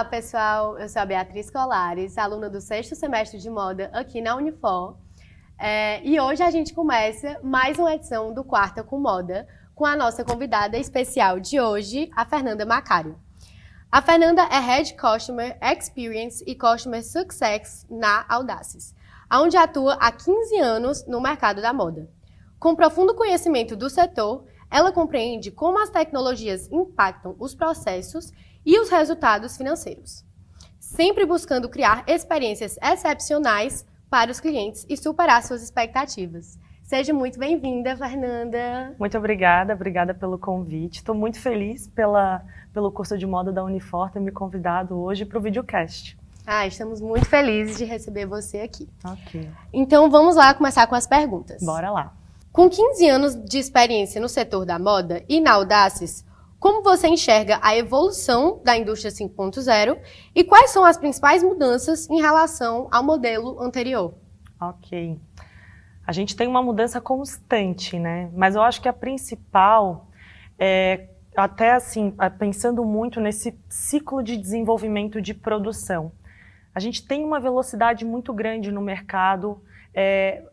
Olá, pessoal. Eu sou a Beatriz Colares, aluna do 6º semestre de moda aqui na Unifor. E hoje a gente começa mais uma edição do Quarta com Moda, com a nossa convidada especial de hoje, a Fernanda Macário. A Fernanda é Head Customer Experience e Customer Success na Audaces, onde atua há 15 anos no mercado da moda. Com profundo conhecimento do setor, ela compreende como as tecnologias impactam os processos e os resultados financeiros, sempre buscando criar experiências excepcionais para os clientes e superar suas expectativas. Seja muito bem-vinda, Fernanda. Muito obrigada pelo convite. Estou muito feliz pelo curso de moda da Unifor ter me convidado hoje para o videocast. Estamos muito felizes de receber você aqui. Ok. Então vamos lá começar com as perguntas. Bora lá. Com 15 anos de experiência no setor da moda e na Audaces, como você enxerga a evolução da indústria 5.0 e quais são as principais mudanças em relação ao modelo anterior? Ok. A gente tem uma mudança constante, né? Mas eu acho que a principal até assim, pensando muito nesse ciclo de desenvolvimento de produção. A gente tem uma velocidade muito grande no mercado,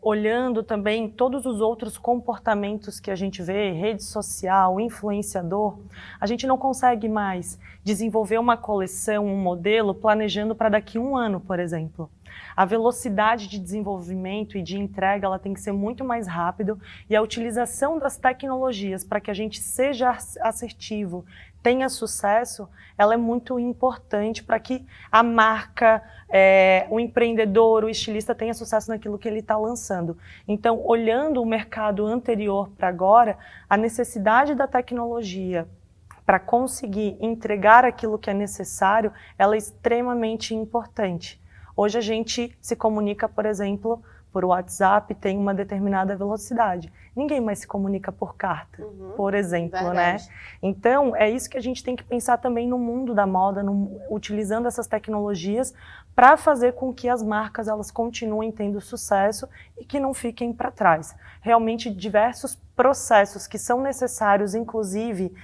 olhando também todos os outros comportamentos que a gente vê, rede social, influenciador, a gente não consegue mais desenvolver uma coleção, um modelo, planejando para daqui a um ano, por exemplo. A velocidade de desenvolvimento e de entrega ela tem que ser muito mais rápido e a utilização das tecnologias para que a gente seja assertivo, tenha sucesso, ela é muito importante para que a marca, o empreendedor, o estilista tenha sucesso naquilo que ele está lançando. Então, olhando o mercado anterior para agora, a necessidade da tecnologia para conseguir entregar aquilo que é necessário, ela é extremamente importante. Hoje a gente se comunica, por exemplo, por WhatsApp, tem uma determinada velocidade. Ninguém mais se comunica por carta, por exemplo, verdade. né? Então, é isso que a gente tem que pensar também no mundo da moda, utilizando essas tecnologias para fazer com que as marcas elas continuem tendo sucesso e que não fiquem para trás. Realmente, diversos processos que são necessários, inclusive,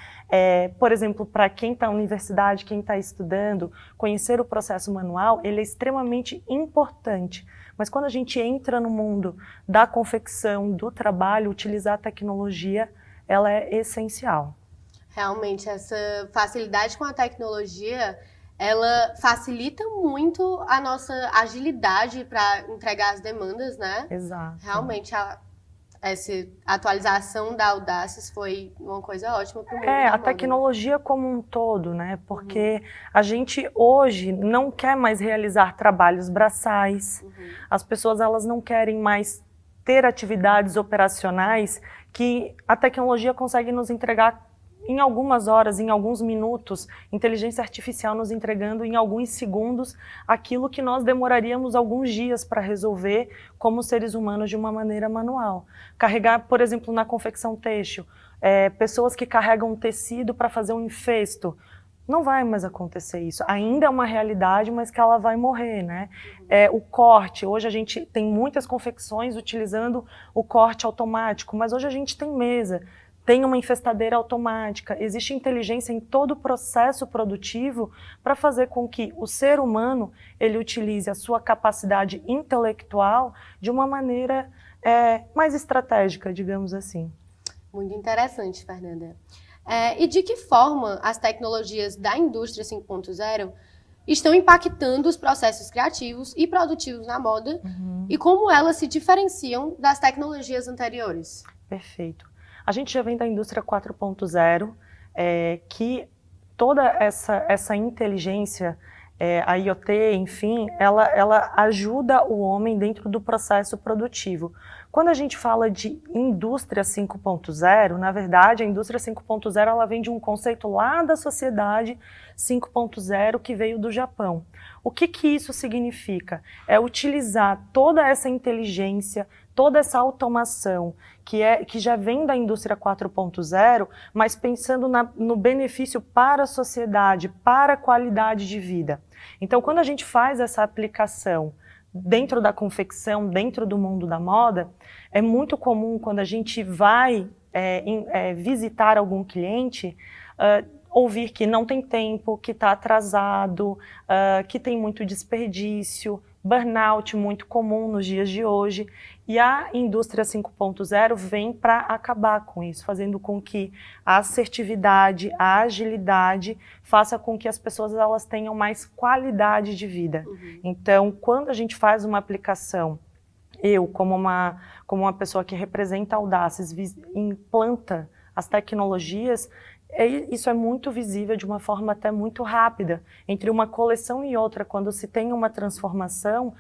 por exemplo, para quem está na universidade, quem está estudando, conhecer o processo manual, ele é extremamente importante. Mas quando a gente entra no mundo da confecção, do trabalho, utilizar a tecnologia, ela é essencial. Realmente, essa facilidade com a tecnologia, ela facilita muito a nossa agilidade para entregar as demandas, né? Exato. Realmente, essa atualização da Audaces foi uma coisa ótima para o mundo da a moda, tecnologia como um todo, né? Porque a gente hoje não quer mais realizar trabalhos braçais. As pessoas elas não querem mais ter atividades operacionais que a tecnologia consegue nos entregar em algumas horas, em alguns minutos, inteligência artificial nos entregando em alguns segundos aquilo que nós demoraríamos alguns dias para resolver como seres humanos de uma maneira manual. Carregar, por exemplo, na confecção têxtil, pessoas que carregam tecido para fazer um enfesto, não vai mais acontecer isso. Ainda é uma realidade, mas que ela vai morrer, né? O corte, hoje a gente tem muitas confecções utilizando o corte automático, mas hoje a gente tem mesa, tem uma infestadeira automática, existe inteligência em todo o processo produtivo para fazer com que o ser humano ele utilize a sua capacidade intelectual de uma maneira mais estratégica, digamos assim. Muito interessante, Fernanda. E de que forma as tecnologias da indústria 5.0 estão impactando os processos criativos e produtivos na moda e como elas se diferenciam das tecnologias anteriores? Perfeito. A gente já vem da indústria 4.0, que toda essa inteligência, a IoT, enfim, ela ajuda o homem dentro do processo produtivo. Quando a gente fala de indústria 5.0, na verdade, a indústria 5.0 ela vem de um conceito lá da sociedade 5.0 que veio do Japão. O que isso significa? É utilizar toda essa inteligência, toda essa automação que já vem da indústria 4.0, mas pensando no benefício para a sociedade, para a qualidade de vida. Então, quando a gente faz essa aplicação dentro da confecção, dentro do mundo da moda, é muito comum quando a gente vai visitar algum cliente, ouvir que não tem tempo, que está atrasado, que tem muito desperdício, burnout muito comum nos dias de hoje. E a indústria 5.0 vem para acabar com isso, fazendo com que a assertividade, a agilidade faça com que as pessoas elas tenham mais qualidade de vida. Então, quando a gente faz uma aplicação, eu, como uma pessoa que representa a Audaces, implanta as tecnologias, isso é muito visível de uma forma até muito rápida. Entre uma coleção e outra, quando se tem uma transformação,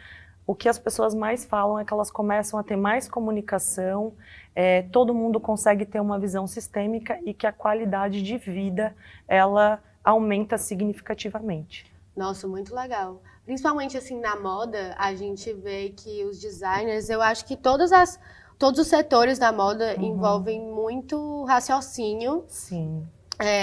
o que as pessoas mais falam é que elas começam a ter mais comunicação, todo mundo consegue ter uma visão sistêmica e que a qualidade de vida, ela aumenta significativamente. Nossa, muito legal. Principalmente assim na moda, a gente vê que os designers, eu acho que todos os setores da moda envolvem muito raciocínio. Sim.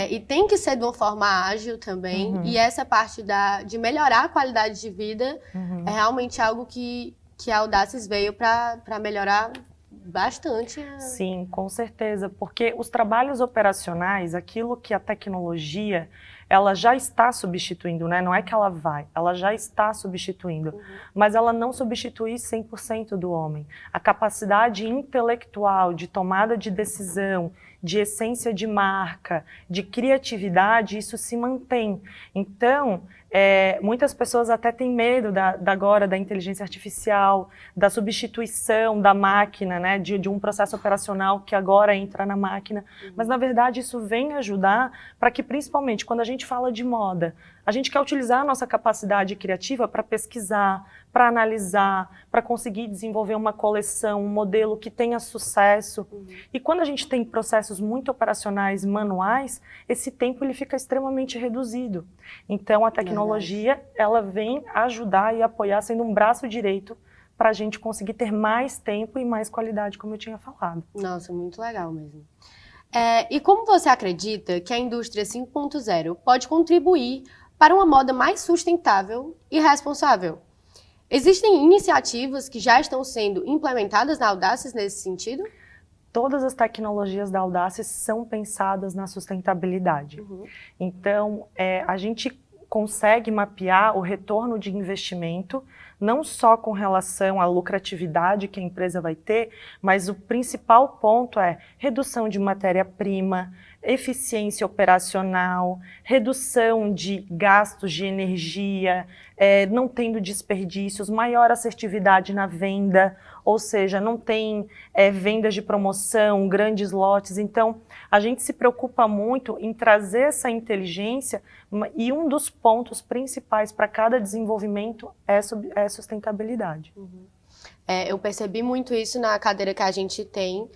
E tem que ser de uma forma ágil também. E essa parte de melhorar a qualidade de vida é realmente algo que a Audaces veio para melhorar bastante. Sim, com certeza, porque os trabalhos operacionais, aquilo que a tecnologia, ela já está substituindo, né? Não é que ela já está substituindo, mas ela não substitui 100% do homem. A capacidade intelectual de tomada de decisão, de essência de marca, de criatividade, isso se mantém. Então, muitas pessoas até têm medo agora da inteligência artificial, da substituição da máquina, né, de um processo operacional que agora entra na máquina. Mas, na verdade, isso vem ajudar para que, principalmente, quando a gente fala de moda, a gente quer utilizar a nossa capacidade criativa para pesquisar, para analisar, para conseguir desenvolver uma coleção, um modelo que tenha sucesso. E quando a gente tem processos muito operacionais, manuais, esse tempo ele fica extremamente reduzido. Então, a tecnologia, ela vem ajudar e apoiar, sendo um braço direito para a gente conseguir ter mais tempo e mais qualidade, como eu tinha falado. Nossa, muito legal mesmo. E como você acredita que a indústria 5.0 pode contribuir para uma moda mais sustentável e responsável? Existem iniciativas que já estão sendo implementadas na Audaces nesse sentido? Todas as tecnologias da Audaces são pensadas na sustentabilidade. Então, a gente consegue mapear o retorno de investimento, não só com relação à lucratividade que a empresa vai ter, mas o principal ponto é redução de matéria-prima, eficiência operacional, redução de gastos de energia, não tendo desperdícios, maior assertividade na venda, ou seja, não tem vendas de promoção, grandes lotes. Então, a gente se preocupa muito em trazer essa inteligência e um dos pontos principais para cada desenvolvimento é sustentabilidade. Eu percebi muito isso na cadeira que a gente tem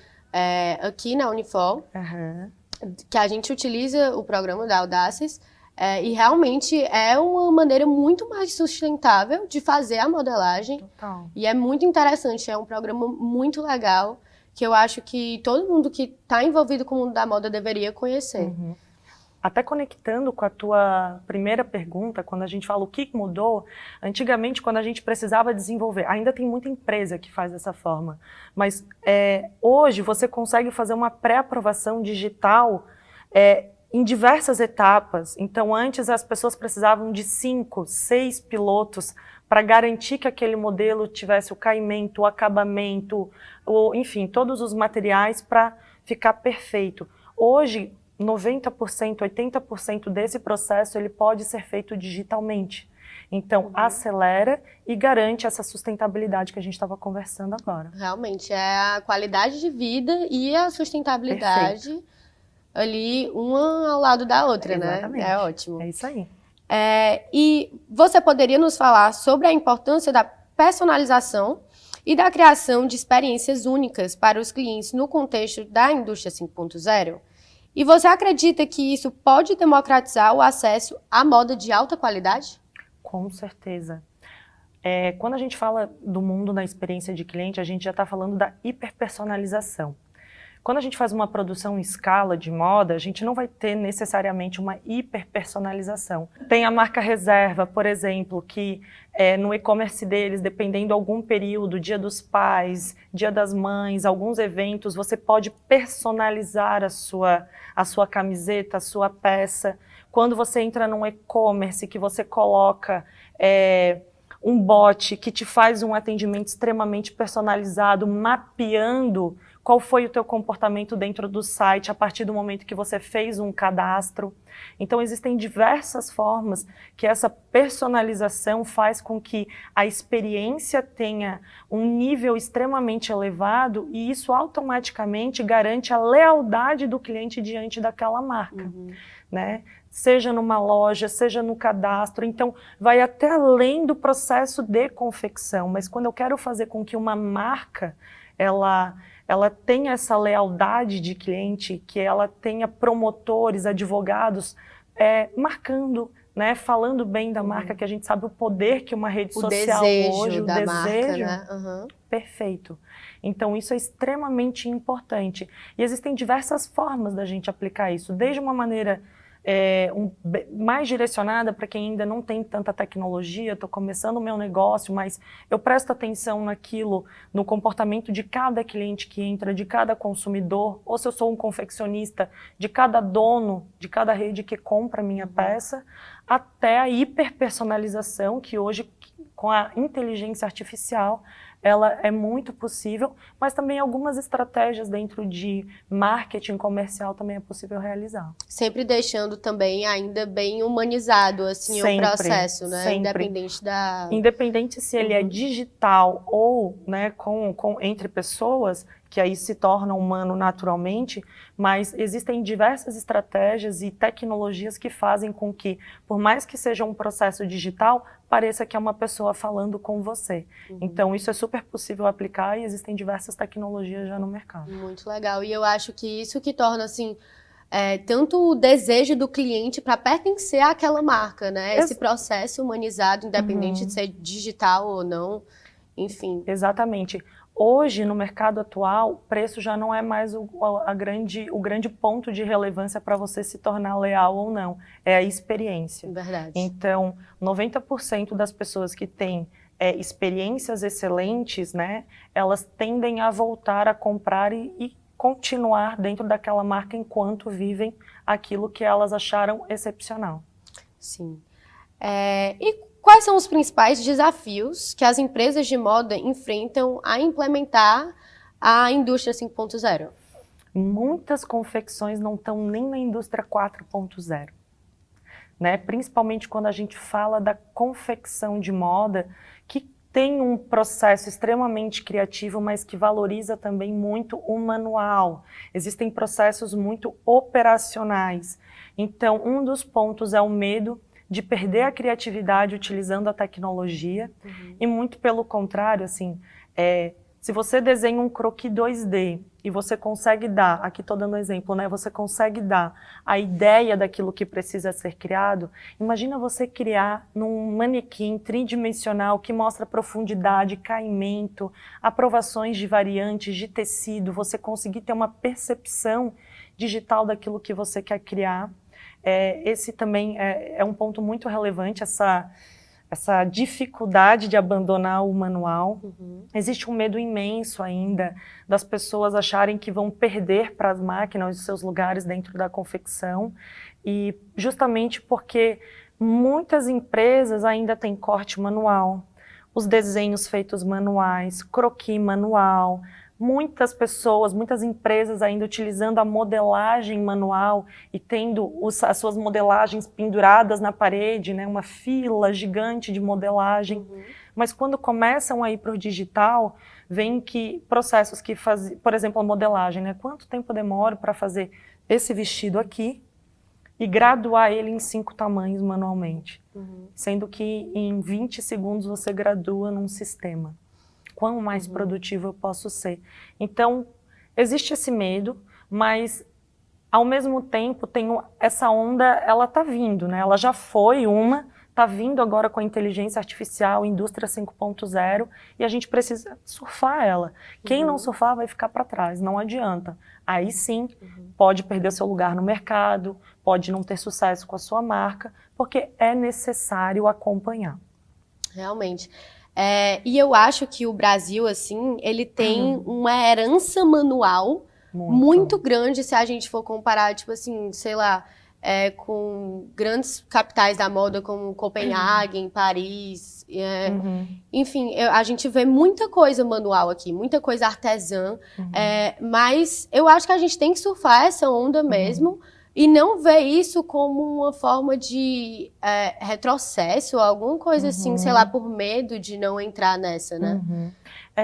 aqui na Unifor, que a gente utiliza o programa da Audaces, e realmente é uma maneira muito mais sustentável de fazer a modelagem. Total. E é muito interessante, é um programa muito legal, que eu acho que todo mundo que está envolvido com o mundo da moda deveria conhecer. Até conectando com a tua primeira pergunta, quando a gente fala o que mudou, antigamente quando a gente precisava desenvolver, ainda tem muita empresa que faz dessa forma, mas hoje você consegue fazer uma pré-aprovação digital em diversas etapas. Então antes as pessoas precisavam de 5, 6 pilotos para garantir que aquele modelo tivesse o caimento, o acabamento, enfim, todos os materiais para ficar perfeito. Hoje, 90%, 80% desse processo ele pode ser feito digitalmente. Então, acelera e garante essa sustentabilidade que a gente estava conversando agora. Realmente, é a qualidade de vida e a sustentabilidade ali, uma ao lado da outra, Exatamente. Né? É ótimo. É isso aí. E você poderia nos falar sobre a importância da personalização e da criação de experiências únicas para os clientes no contexto da indústria 5.0? E você acredita que isso pode democratizar o acesso à moda de alta qualidade? Com certeza. Quando a gente fala do mundo da experiência de cliente, a gente já está falando da hiperpersonalização. Quando a gente faz uma produção em escala de moda, a gente não vai ter necessariamente uma hiperpersonalização. Tem a marca reserva, por exemplo, que no e-commerce deles, dependendo de algum período, Dia dos Pais, Dia das Mães, alguns eventos, você pode personalizar a sua camiseta, a sua peça. Quando você entra num e-commerce que você coloca um bot que te faz um atendimento extremamente personalizado, mapeando qual foi o teu comportamento dentro do site a partir do momento que você fez um cadastro. Então, existem diversas formas que essa personalização faz com que a experiência tenha um nível extremamente elevado e isso automaticamente garante a lealdade do cliente diante daquela marca, né? Seja numa loja, seja no cadastro. Então, vai até além do processo de confecção. Mas quando eu quero fazer com que uma marca, ela tenha essa lealdade de cliente, que ela tenha promotores, advogados, marcando, né, falando bem da marca, que a gente sabe o poder que uma rede social hoje, o desejo, marca, né? Perfeito. Então, isso é extremamente importante. E existem diversas formas da gente aplicar isso, desde uma maneira mais direcionada para quem ainda não tem tanta tecnologia, estou começando o meu negócio, mas eu presto atenção naquilo, no comportamento de cada cliente que entra, de cada consumidor, ou se eu sou um confeccionista, de cada dono, de cada rede que compra a minha peça, até a hiperpersonalização, que hoje, com a inteligência artificial, ela é muito possível, mas também algumas estratégias dentro de marketing comercial também é possível realizar. Sempre deixando também ainda bem humanizado assim, o processo, né? Sempre. Independente se ele é digital ou, né, entre pessoas, que aí se torna humano naturalmente, mas existem diversas estratégias e tecnologias que fazem com que, por mais que seja um processo digital, pareça que é uma pessoa falando com você. Então, isso é super possível aplicar e existem diversas tecnologias já no mercado. Muito legal. E eu acho que isso que torna, assim, tanto o desejo do cliente para pertencer àquela marca, né? Esse processo humanizado, independente de ser digital ou não, enfim. Exatamente. Hoje, no mercado atual, o preço já não é mais o grande ponto de relevância para você se tornar leal ou não. É a experiência. Verdade. Então, 90% das pessoas que têm experiências excelentes, né, elas tendem a voltar a comprar e continuar dentro daquela marca enquanto vivem aquilo que elas acharam excepcional. Sim. E quais são os principais desafios que as empresas de moda enfrentam a implementar a indústria 5.0? Muitas confecções não estão nem na indústria 4.0. Né? Principalmente quando a gente fala da confecção de moda, que tem um processo extremamente criativo, mas que valoriza também muito o manual. Existem processos muito operacionais. Então, um dos pontos é o medo de perder a criatividade utilizando a tecnologia, e muito pelo contrário, assim, se você desenha um croquis 2D e você consegue dar, aqui estou dando um exemplo, né? Você consegue dar a ideia daquilo que precisa ser criado, imagina você criar num manequim tridimensional que mostra profundidade, caimento, aprovações de variantes, de tecido, você conseguir ter uma percepção digital daquilo que você quer criar. Esse também é um ponto muito relevante, essa dificuldade de abandonar o manual. Existe um medo imenso ainda das pessoas acharem que vão perder para as máquinas os seus lugares dentro da confecção, e justamente porque muitas empresas ainda têm corte manual, os desenhos feitos manuais, croquis manual, muitas pessoas, muitas empresas ainda utilizando a modelagem manual e tendo as suas modelagens penduradas na parede, né, uma fila gigante de modelagem. Mas quando começam a ir para o digital, vem que processos que fazem, por exemplo, a modelagem, né, quanto tempo eu demoro para fazer esse vestido aqui e graduar ele em 5 tamanhos manualmente, sendo que em 20 segundos você gradua num sistema. Quão mais produtivo eu posso ser. Então, existe esse medo, mas, ao mesmo tempo, essa onda, ela está vindo, né? Ela já foi está vindo agora com a inteligência artificial, indústria 5.0, e a gente precisa surfar ela. Quem não surfar vai ficar para trás, não adianta. Aí sim, pode perder seu lugar no mercado, pode não ter sucesso com a sua marca, porque é necessário acompanhar. Realmente. E eu acho que o Brasil, assim, ele tem uma herança manual muito grande se a gente for comparar, tipo assim, sei lá, com grandes capitais da moda como Copenhague, Paris. Enfim, a gente vê muita coisa manual aqui, muita coisa artesã, mas eu acho que a gente tem que surfar essa onda mesmo e não ver isso como uma forma de retrocesso, alguma coisa assim, sei lá, por medo de não entrar nessa, né?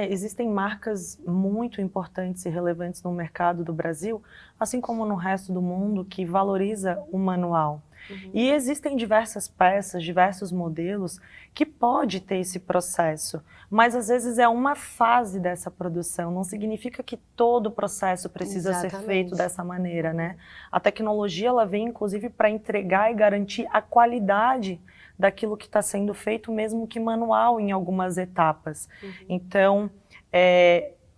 Existem marcas muito importantes e relevantes no mercado do Brasil, assim como no resto do mundo, que valoriza o manual. E existem diversas peças, diversos modelos que pode ter esse processo, mas às vezes é uma fase dessa produção, não significa que todo o processo precisa ser feito dessa maneira, né? A tecnologia, ela vem inclusive para entregar e garantir a qualidade daquilo que está sendo feito, mesmo que manual em algumas etapas. Então,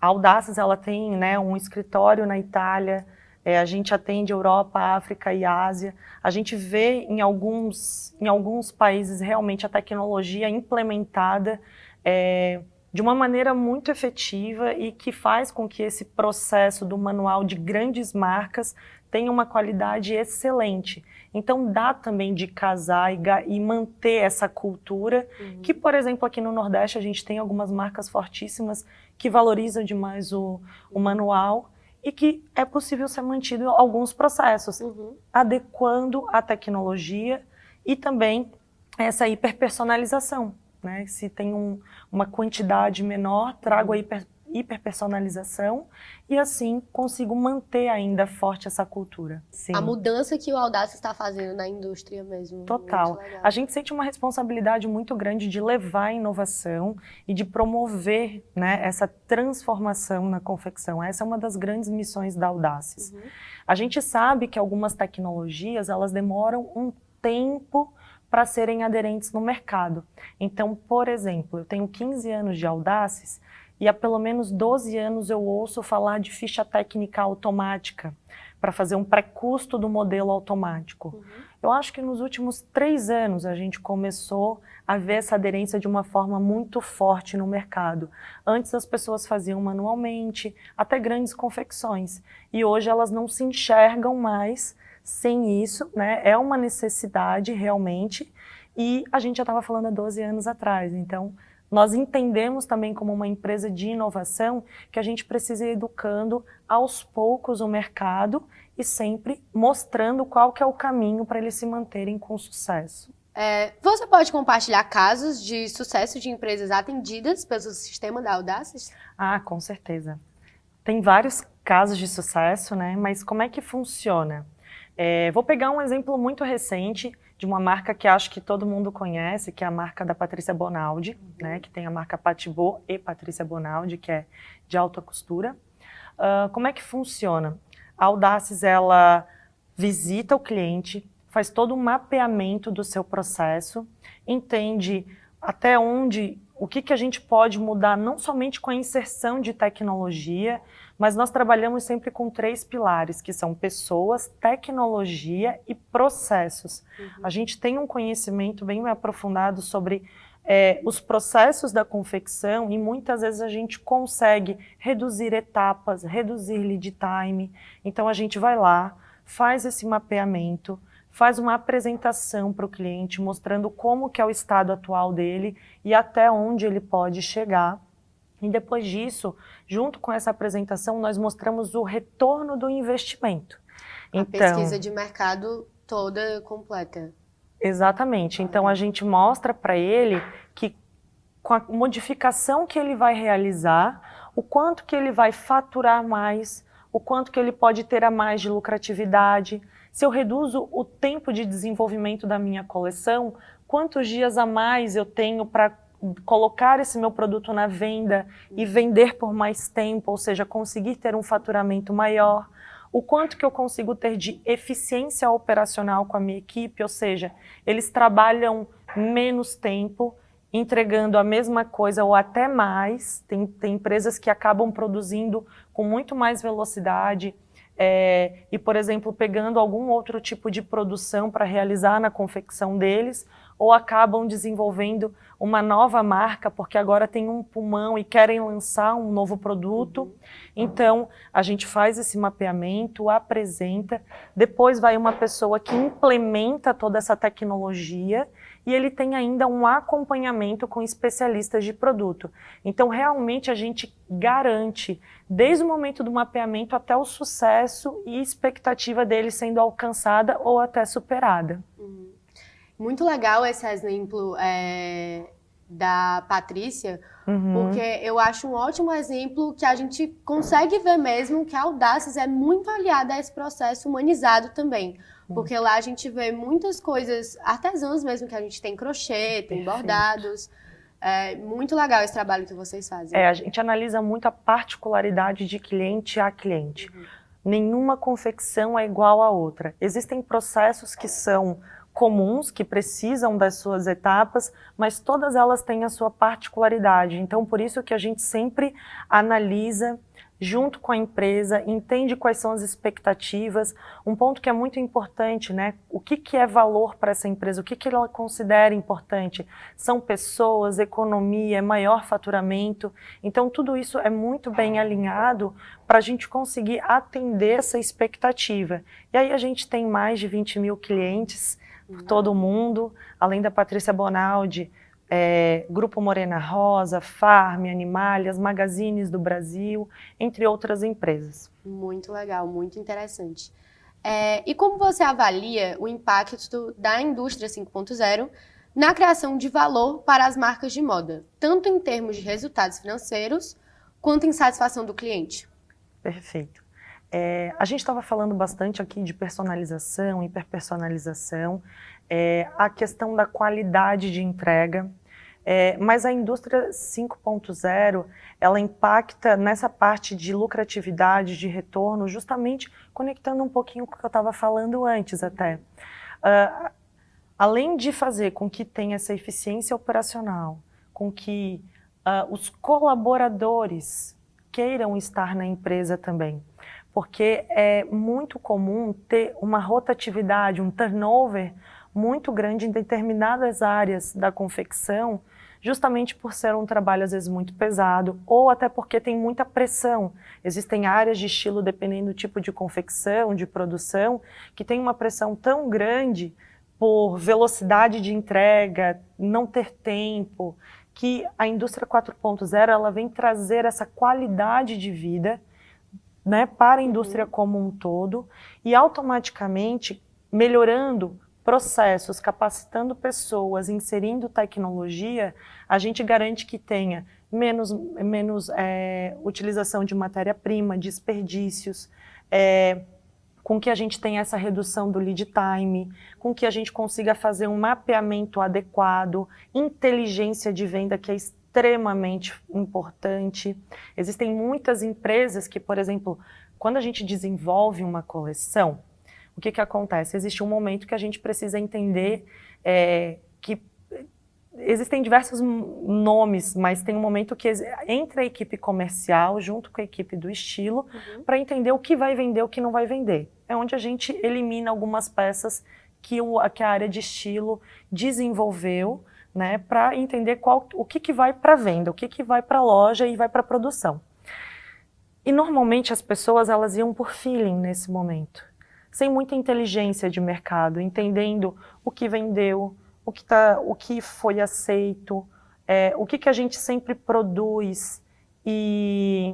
a Audaces, ela tem, né, um escritório na Itália, a gente atende Europa, África e Ásia. A gente vê em alguns países realmente a tecnologia implementada de uma maneira muito efetiva e que faz com que esse processo do manual de grandes marcas tenha uma qualidade excelente. Então dá também de casar e manter essa cultura que, por exemplo, aqui no Nordeste a gente tem algumas marcas fortíssimas que valorizam demais o manual e que é possível ser mantido alguns processos, adequando a tecnologia e também essa hiperpersonalização, né? Se tem uma quantidade menor, trago a hiperpersonalização e assim consigo manter ainda forte essa cultura. Sim. A mudança que o Audaces está fazendo na indústria mesmo. Total. A gente sente uma responsabilidade muito grande de levar a inovação e de promover, né, essa transformação na confecção. Essa é uma das grandes missões da Audaces. A gente sabe que algumas tecnologias, elas demoram um tempo para serem aderentes no mercado. Então, por exemplo, eu tenho 15 anos de Audaces e há pelo menos 12 anos eu ouço falar de ficha técnica automática para fazer um pré-custo do modelo automático. Eu acho que nos últimos 3 anos a gente começou a ver essa aderência de uma forma muito forte no mercado. Antes as pessoas faziam manualmente, até grandes confecções, e hoje elas não se enxergam mais sem isso, né? É uma necessidade realmente, e a gente já estava falando há 12 anos atrás, então nós entendemos também como uma empresa de inovação que a gente precisa ir educando aos poucos o mercado e sempre mostrando qual que é o caminho para eles se manterem com sucesso. Você pode compartilhar casos de sucesso de empresas atendidas pelo sistema da Audaces? Ah, com certeza. Tem vários casos de sucesso, né? Mas como é que funciona? Vou pegar um exemplo muito recente de uma marca que acho que todo mundo conhece, que é a marca da Patrícia Bonaldi, né, que tem a marca Patibô e Patrícia Bonaldi, que é de alta costura. Como é que funciona? A Audaces, ela visita o cliente, faz todo um mapeamento do seu processo, entende até onde, o que a gente pode mudar, não somente com a inserção de tecnologia, mas nós trabalhamos sempre com 3 pilares, que são pessoas, tecnologia e processos. A gente tem um conhecimento bem aprofundado sobre os processos da confecção e muitas vezes a gente consegue reduzir etapas, reduzir lead time. Então a gente vai lá, faz esse mapeamento, faz uma apresentação para o cliente, mostrando como que é o estado atual dele e até onde ele pode chegar. E depois disso, junto com essa apresentação, nós mostramos o retorno do investimento. A pesquisa de mercado toda completa. Exatamente. Então, a gente mostra para ele que com a modificação que ele vai realizar, o quanto que ele vai faturar mais, o quanto que ele pode ter a mais de lucratividade. Se eu reduzo o tempo de desenvolvimento da minha coleção, quantos dias a mais eu tenho para colocar esse meu produto na venda e vender por mais tempo, ou seja, conseguir ter um faturamento maior, o quanto que eu consigo ter de eficiência operacional com a minha equipe, ou seja, eles trabalham menos tempo, entregando a mesma coisa ou até mais, tem empresas que acabam produzindo com muito mais velocidade, e, por exemplo, pegando algum outro tipo de produção para realizar na confecção deles, ou acabam desenvolvendo uma nova marca porque agora tem um pulmão e querem lançar um novo produto. Então, a gente faz esse mapeamento, apresenta, depois vai uma pessoa que implementa toda essa tecnologia e ele tem ainda um acompanhamento com especialistas de produto. Então, realmente, a gente garante, desde o momento do mapeamento até o sucesso e expectativa dele sendo alcançada ou até superada. Muito legal esse exemplo da Patrícia, porque eu acho um ótimo exemplo que a gente consegue ver mesmo que a Audaces é muito aliada a esse processo humanizado também. Porque lá a gente vê muitas coisas artesãs mesmo, que a gente tem crochê, tem bordados. É muito legal esse trabalho que vocês fazem. A gente analisa muito a particularidade de cliente a cliente. Nenhuma confecção é igual à outra. Existem processos que são comuns, que precisam das suas etapas, mas todas elas têm a sua particularidade. Então, por isso que a gente sempre analisa junto com a empresa, entende quais são as expectativas. Um ponto que é muito importante, né? O que é valor para essa empresa? O que ela considera importante? São pessoas, economia, maior faturamento. Então, tudo isso é muito bem alinhado para a gente conseguir atender essa expectativa. E aí a gente tem mais de 20 mil clientes por todo mundo, além da Patrícia Bonaldi, Grupo Morena Rosa, Farm, Animalias, Magazines do Brasil, entre outras empresas. Muito legal, muito interessante. E como você avalia o impacto da indústria 5.0 na criação de valor para as marcas de moda, tanto em termos de resultados financeiros, quanto em satisfação do cliente? Perfeito. A gente estava falando bastante aqui de personalização, hiperpersonalização, a questão da qualidade de entrega, mas a indústria 5.0, ela impacta nessa parte de lucratividade, de retorno, justamente conectando um pouquinho com o que eu estava falando antes até. Além de fazer com que tenha essa eficiência operacional, com que os colaboradores queiram estar na empresa também, porque é muito comum ter uma rotatividade, um turnover muito grande em determinadas áreas da confecção, justamente por ser um trabalho às vezes muito pesado, ou até porque tem muita pressão. Existem áreas de estilo, dependendo do tipo de confecção, de produção, que tem uma pressão tão grande por velocidade de entrega, não ter tempo, que a indústria 4.0 ela vem trazer essa qualidade de vida, né, para a indústria como um todo e automaticamente melhorando processos, capacitando pessoas, inserindo tecnologia, a gente garante que tenha menos utilização de matéria-prima, desperdícios, com que a gente tenha essa redução do lead time, com que a gente consiga fazer um mapeamento adequado, inteligência de venda que é extremamente importante. Existem muitas empresas que, por exemplo, quando a gente desenvolve uma coleção, o que acontece? Existe um momento que a gente precisa entender que existem diversos nomes, mas tem um momento que entra a equipe comercial junto com a equipe do estilo para entender o que vai vender, o que não vai vender. É onde a gente elimina algumas peças que a área de estilo desenvolveu, né, para entender o que vai para venda, o que vai para a loja e vai para a produção. E normalmente as pessoas elas iam por feeling nesse momento, sem muita inteligência de mercado, entendendo o que vendeu, o que foi aceito, o que a gente sempre produz e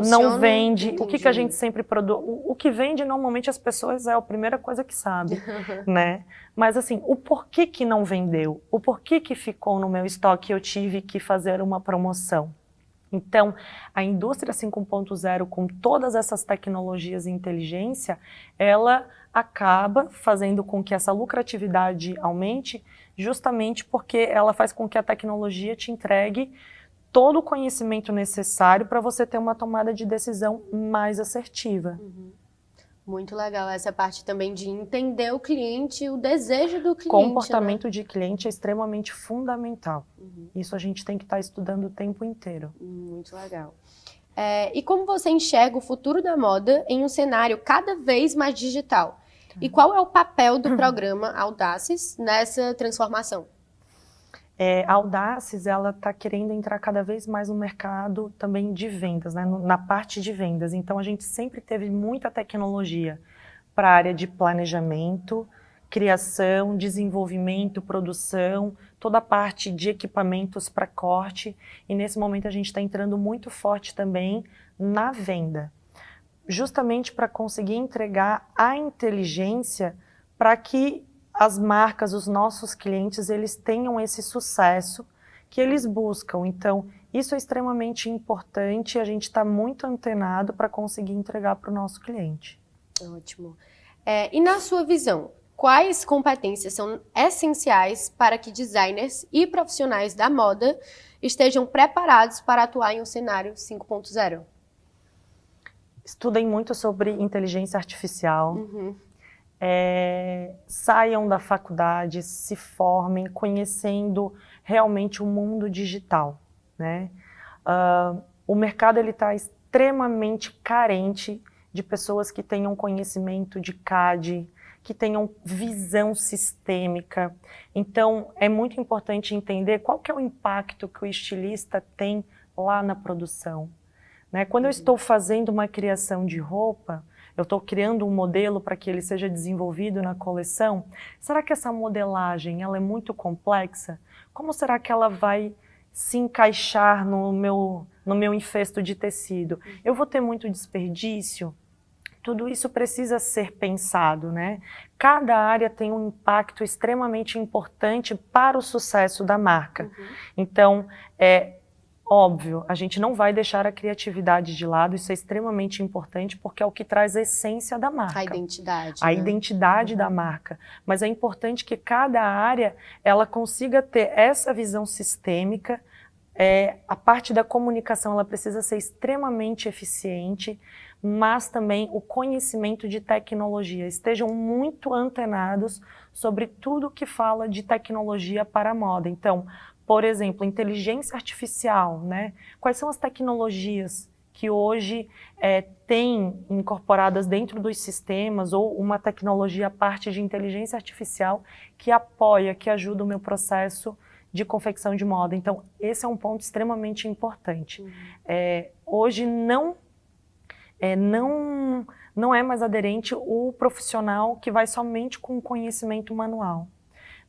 não vende, o que a gente sempre produz. O que vende, normalmente, as pessoas é a primeira coisa que sabe, né? Mas, assim, o porquê que não vendeu, o porquê que ficou no meu estoque e eu tive que fazer uma promoção. Então, a indústria 5.0, com todas essas tecnologias e inteligência, ela acaba fazendo com que essa lucratividade aumente, justamente porque ela faz com que a tecnologia te entregue todo o conhecimento necessário para você ter uma tomada de decisão mais assertiva. Muito legal essa parte também de entender o cliente, o desejo do cliente. Comportamento, né, de cliente é extremamente fundamental. Isso a gente tem que estar estudando o tempo inteiro. Muito legal. E como você enxerga o futuro da moda em um cenário cada vez mais digital? E qual é o papel do programa Audaces nessa transformação? A Audaces, ela está querendo entrar cada vez mais no mercado também de vendas, né? Na parte de vendas. Então, a gente sempre teve muita tecnologia para a área de planejamento, criação, desenvolvimento, produção, toda a parte de equipamentos para corte. E nesse momento a gente está entrando muito forte também na venda, justamente para conseguir entregar a inteligência para que as marcas, os nossos clientes, eles tenham esse sucesso que eles buscam. Então, isso é extremamente importante e a gente está muito antenado para conseguir entregar para o nosso cliente. Ótimo. E na sua visão, quais competências são essenciais para que designers e profissionais da moda estejam preparados para atuar em um cenário 5.0? Estudem muito sobre inteligência artificial. Saiam da faculdade, se formem conhecendo realmente o mundo digital, né? O mercado está extremamente carente de pessoas que tenham conhecimento de CAD, que tenham visão sistêmica. Então, é muito importante entender qual que é o impacto que o estilista tem lá na produção, né? Quando eu estou fazendo uma criação de roupa, eu estou criando um modelo para que ele seja desenvolvido na coleção. Será que essa modelagem ela é muito complexa? Como será que ela vai se encaixar no meu infesto de tecido? Eu vou ter muito desperdício? Tudo isso precisa ser pensado, né? Cada área tem um impacto extremamente importante para o sucesso da marca. Então, óbvio, a gente não vai deixar a criatividade de lado, isso é extremamente importante porque é o que traz a essência da marca. A identidade. A identidade da marca. Mas é importante que cada área ela consiga ter essa visão sistêmica. A parte da comunicação ela precisa ser extremamente eficiente, mas também o conhecimento de tecnologia. Estejam muito antenados sobre tudo que fala de tecnologia para a moda. Então, por exemplo, inteligência artificial, né? Quais são as tecnologias que hoje têm incorporadas dentro dos sistemas ou uma tecnologia à parte de inteligência artificial que apoia, que ajuda o meu processo de confecção de moda. Então, esse é um ponto extremamente importante. Hoje não é mais aderente o profissional que vai somente com conhecimento manual,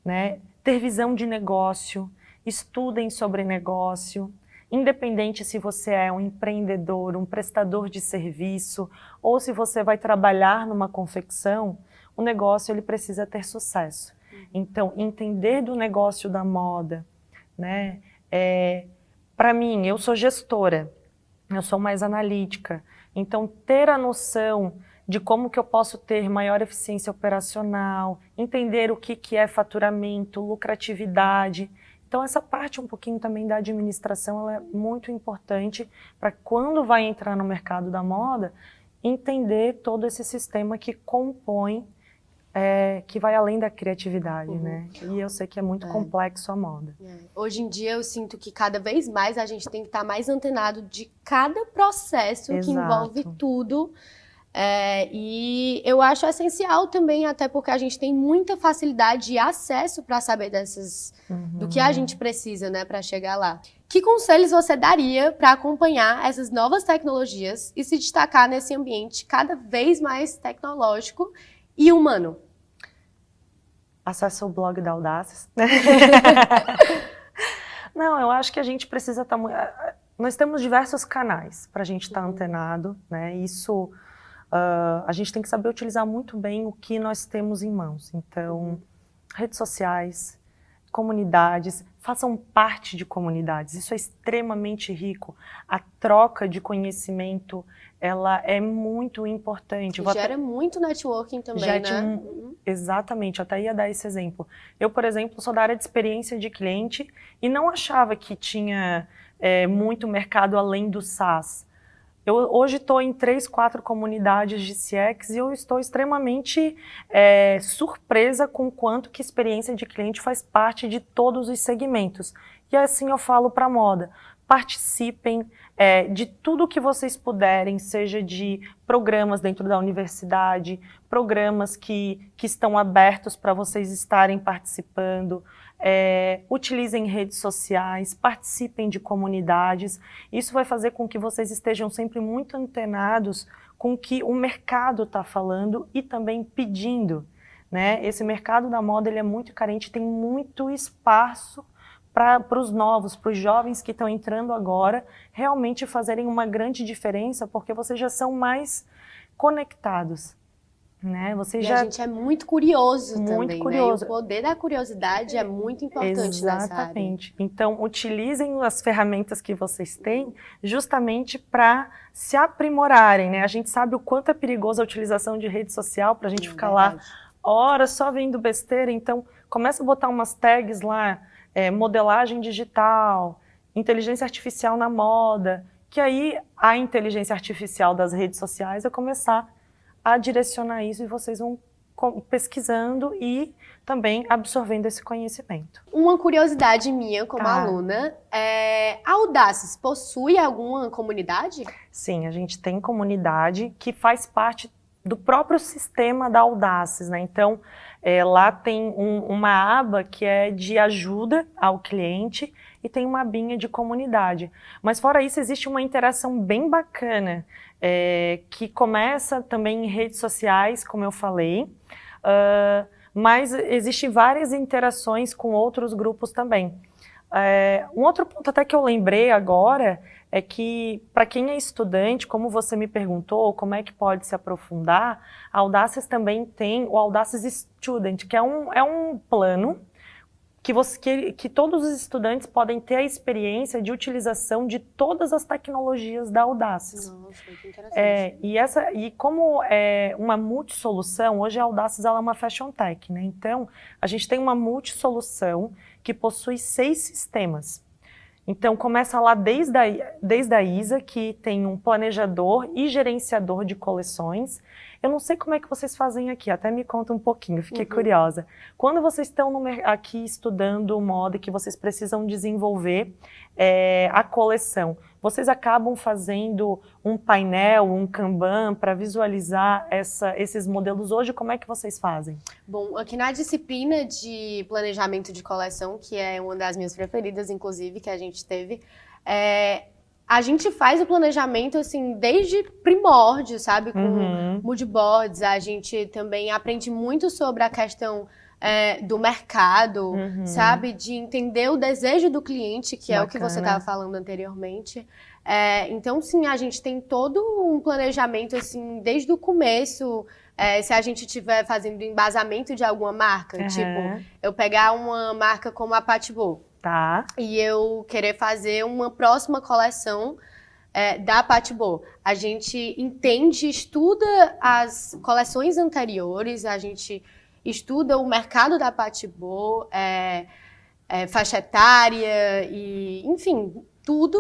né? Ter visão de negócio, estudem sobre negócio, independente se você é um empreendedor, um prestador de serviço, ou se você vai trabalhar numa confecção, o negócio ele precisa ter sucesso. Então, entender do negócio da moda, né? Para mim, eu sou gestora, eu sou mais analítica, então ter a noção de como que eu posso ter maior eficiência operacional, entender o que é faturamento, lucratividade. Então essa parte um pouquinho também da administração ela é muito importante para quando vai entrar no mercado da moda, entender todo esse sistema que compõe, que vai além da criatividade, né? E eu sei que é muito complexo a moda. Hoje em dia eu sinto que cada vez mais a gente tem que estar mais antenado de cada processo que envolve tudo. E eu acho essencial também, até porque a gente tem muita facilidade de acesso para saber do que a gente precisa, né, para chegar lá. Que conselhos você daria para acompanhar essas novas tecnologias e se destacar nesse ambiente cada vez mais tecnológico e humano? Acesse o blog da Audaces. Não, eu acho que a gente precisa estar... Nós temos diversos canais para a gente estar antenado, né? Isso... a gente tem que saber utilizar muito bem o que nós temos em mãos. Então, redes sociais, comunidades, façam parte de comunidades. Isso é extremamente rico. A troca de conhecimento, ela é muito importante. Gera muito networking também, né? Exatamente, eu até ia dar esse exemplo. Eu, por exemplo, sou da área de experiência de cliente e não achava que tinha muito mercado além do SaaS. Eu hoje estou em 3, 4 comunidades de CX e eu estou extremamente surpresa com o quanto que experiência de cliente faz parte de todos os segmentos. E assim eu falo para a moda, participem de tudo que vocês puderem, seja de programas dentro da universidade, programas que estão abertos para vocês estarem participando, utilizem redes sociais, participem de comunidades. Isso vai fazer com que vocês estejam sempre muito antenados com o que o mercado está falando e também pedindo, né? Esse mercado da moda ele é muito carente, tem muito espaço para os novos, para os jovens que estão entrando agora, realmente fazerem uma grande diferença, porque vocês já são mais conectados, né? Vocês A gente é muito curioso muito também, curioso. né? E o poder da curiosidade é muito importante nessa área. Exatamente. Então, utilizem as ferramentas que vocês têm justamente para se aprimorarem, né? A gente sabe o quanto é perigoso a utilização de rede social para a gente ficar lá horas só vendo besteira. Então, começa a botar umas tags lá, modelagem digital, inteligência artificial na moda, que aí a inteligência artificial das redes sociais vai começar a direcionar isso e vocês vão pesquisando e também absorvendo esse conhecimento. Uma curiosidade minha como aluna, a Audaces possui alguma comunidade? Sim, a gente tem comunidade que faz parte do próprio sistema da Audaces, né? Então, lá tem uma aba que é de ajuda ao cliente e tem uma abinha de comunidade. Mas fora isso, existe uma interação bem bacana, que começa também em redes sociais, como eu falei, mas existem várias interações com outros grupos também. Um outro ponto até que eu lembrei agora é que, para quem é estudante, como você me perguntou, como é que pode se aprofundar, a Audaces também tem o Audaces Student, que é um plano que todos os estudantes podem ter a experiência de utilização de todas as tecnologias da Audaces. Nossa, muito interessante. E como é uma multissolução, hoje a Audaces ela é uma fashion tech, né? Então, a gente tem uma multissolução que possui 6 sistemas. Então, começa lá desde a ISA, que tem um planejador e gerenciador de coleções. Eu não sei como é que vocês fazem aqui, até me conta um pouquinho, fiquei curiosa. Quando vocês estão aqui estudando moda e que vocês precisam desenvolver a coleção, vocês acabam fazendo um painel, um Kanban para visualizar esses modelos hoje? Como é que vocês fazem? Bom, aqui na disciplina de planejamento de coleção, que é uma das minhas preferidas, inclusive, que a gente teve, a gente faz o planejamento, assim, desde primórdio, sabe? Com mood boards, a gente também aprende muito sobre a questão do mercado, sabe? De entender o desejo do cliente, que é o que você estava falando anteriormente. Então, sim, a gente tem todo um planejamento, assim, desde o começo. Se a gente estiver fazendo embasamento de alguma marca, tipo, eu pegar uma marca como a Patibô, e eu querer fazer uma próxima coleção da Patibô. A gente entende, estuda as coleções anteriores, a gente estuda o mercado da Patibô, faixa etária, e, enfim, tudo.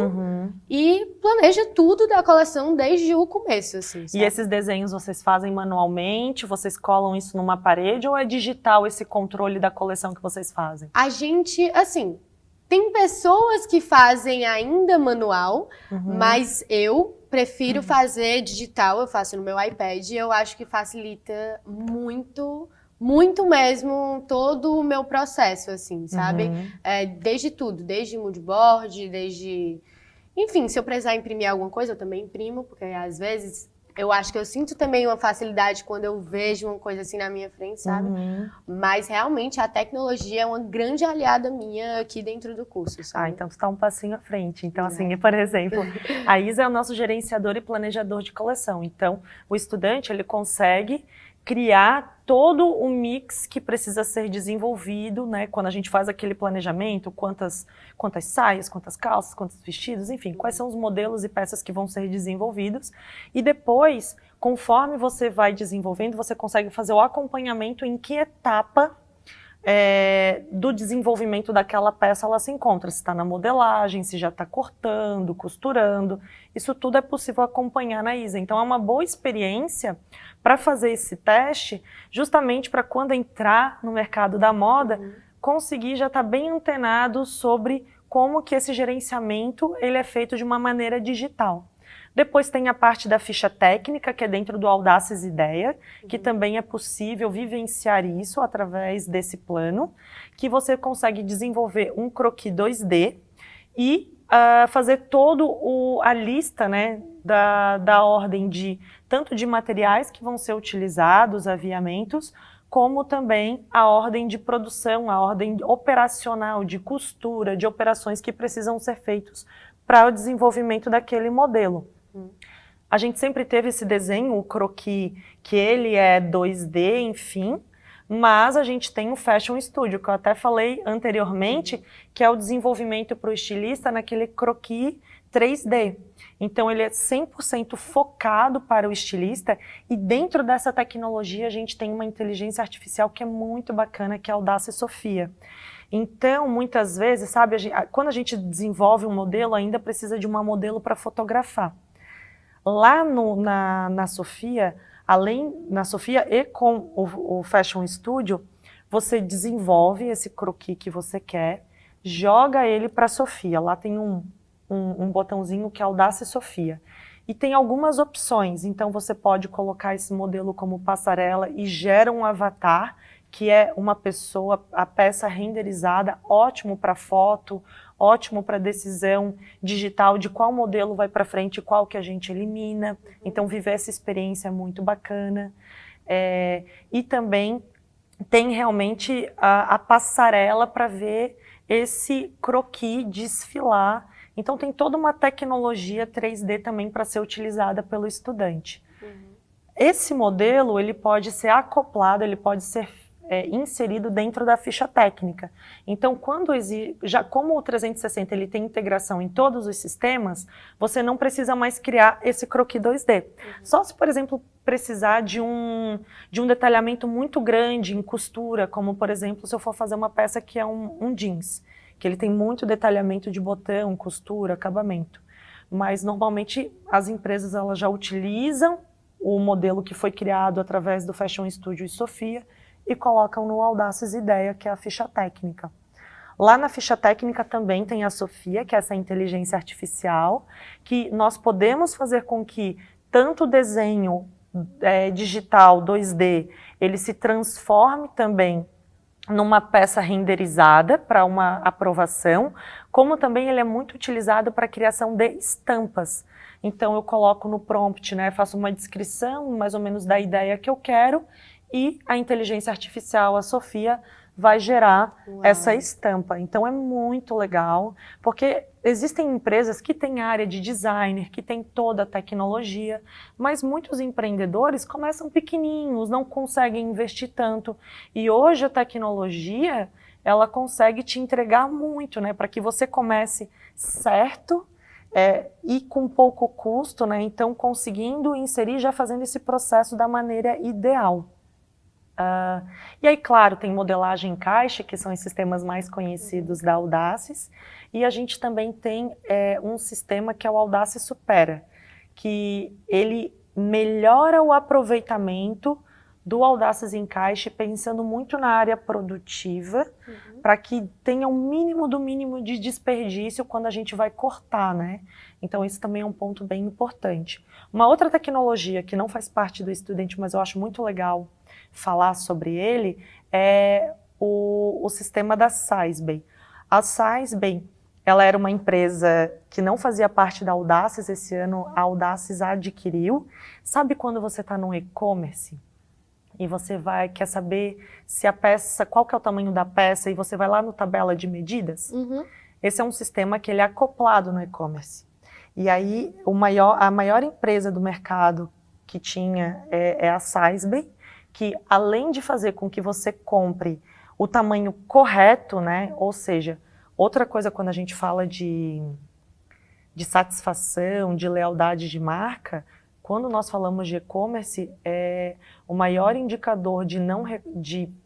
E planeja tudo da coleção desde o começo, assim, sabe? E esses desenhos vocês fazem manualmente? Vocês colam isso numa parede ou é digital esse controle da coleção que vocês fazem? A gente, assim, tem pessoas que fazem ainda manual, mas eu prefiro fazer digital, eu faço no meu iPad, e eu acho que facilita muito, muito mesmo todo o meu processo, assim, sabe? Desde tudo, desde moodboard, desde... Enfim, se eu precisar imprimir alguma coisa, eu também imprimo, porque às vezes eu acho que eu sinto também uma facilidade quando eu vejo uma coisa assim na minha frente, sabe? Mas realmente a tecnologia é uma grande aliada minha aqui dentro do curso, sabe? Então você está um passinho à frente. Então, assim, por exemplo, a Isa é o nosso gerenciador e planejador de coleção. Então, o estudante, ele consegue criar todo o mix que precisa ser desenvolvido, né? Quando a gente faz aquele planejamento, quantas saias, quantas calças, quantos vestidos, enfim, quais são os modelos e peças que vão ser desenvolvidos. E depois, conforme você vai desenvolvendo, você consegue fazer o acompanhamento em que etapa do desenvolvimento daquela peça ela se encontra, se está na modelagem, se já está cortando, costurando, isso tudo é possível acompanhar na ISA. Então é uma boa experiência para fazer esse teste, justamente para quando entrar no mercado da moda, conseguir já estar bem antenado sobre como que esse gerenciamento ele é feito de uma maneira digital. Depois tem a parte da ficha técnica, que é dentro do Audaces Ideia, que também é possível vivenciar isso através desse plano, que você consegue desenvolver um croquis 2D e fazer a lista, né, da ordem tanto de materiais que vão ser utilizados, aviamentos, como também a ordem de produção, a ordem operacional, de costura, de operações que precisam ser feitas para o desenvolvimento daquele modelo. A gente sempre teve esse desenho, o croquis, que ele é 2D, enfim, mas a gente tem o Fashion Studio, que eu até falei anteriormente, que é o desenvolvimento para o estilista naquele croquis 3D. Então ele é 100% focado para o estilista e dentro dessa tecnologia a gente tem uma inteligência artificial que é muito bacana, que é a Audace Sophia. Então, muitas vezes, sabe, quando a gente desenvolve um modelo, ainda precisa de uma modelo para fotografar. Lá na Sophia, na Sophia e com o Fashion Studio, você desenvolve esse croquis que você quer, joga ele para a Sophia. Lá tem um botãozinho que é Audace Sophia. E tem algumas opções, então você pode colocar esse modelo como passarela e gera um avatar, que é uma pessoa, a peça renderizada, ótimo para foto, ótimo para decisão digital de qual modelo vai para frente e qual que a gente elimina. Então, viver essa experiência é muito bacana. E também tem realmente a passarela para ver esse croquis desfilar. Então, tem toda uma tecnologia 3D também para ser utilizada pelo estudante. Esse modelo, ele pode ser acoplado, ele pode ser inserido dentro da ficha técnica. Então, como o 360 ele tem integração em todos os sistemas, você não precisa mais criar esse croquis 2D. Só se, por exemplo, precisar de um detalhamento muito grande em costura, como, por exemplo, se eu for fazer uma peça que é um jeans, que ele tem muito detalhamento de botão, costura, acabamento. Mas, normalmente, as empresas elas já utilizam o modelo que foi criado através do Fashion Studio e Sophia, e colocam no Audaces Ideia, que é a ficha técnica. Lá na ficha técnica também tem a Sophia, que é essa inteligência artificial, que nós podemos fazer com que tanto o desenho digital 2D, ele se transforme também numa peça renderizada para uma aprovação, como também ele é muito utilizado para a criação de estampas. Então eu coloco no prompt, né, faço uma descrição mais ou menos da ideia que eu quero, e a inteligência artificial, a Sophia, vai gerar essa estampa. Então é muito legal, porque existem empresas que têm área de designer, que têm toda a tecnologia, mas muitos empreendedores começam pequenininhos, não conseguem investir tanto. E hoje a tecnologia, ela consegue te entregar muito, né, para que você comece certo, e com pouco custo, né, então conseguindo inserir, já fazendo esse processo da maneira ideal. E aí, claro, tem modelagem em caixa, que são os sistemas mais conhecidos da Audaces, e a gente também tem um sistema que é o Audace Supera, que ele melhora o aproveitamento do Audaces em caixa, pensando muito na área produtiva, para que tenha um mínimo do mínimo de desperdício quando a gente vai cortar, né? Então, isso também é um ponto bem importante. Uma outra tecnologia que não faz parte do Student, mas eu acho muito legal falar sobre ele, é o sistema da Sizebay. A Sizebay, ela era uma empresa que não fazia parte da Audaces, esse ano a Audaces adquiriu. Sabe quando você está no e-commerce e você quer saber se a peça, qual que é o tamanho da peça, e você vai lá no tabela de medidas? Esse é um sistema que ele é acoplado no e-commerce. E aí a maior empresa do mercado que tinha é a Sizebay, que além de fazer com que você compre o tamanho correto, né? Ou seja, outra coisa quando a gente fala de satisfação, de lealdade de marca, quando nós falamos de e-commerce, o maior indicador de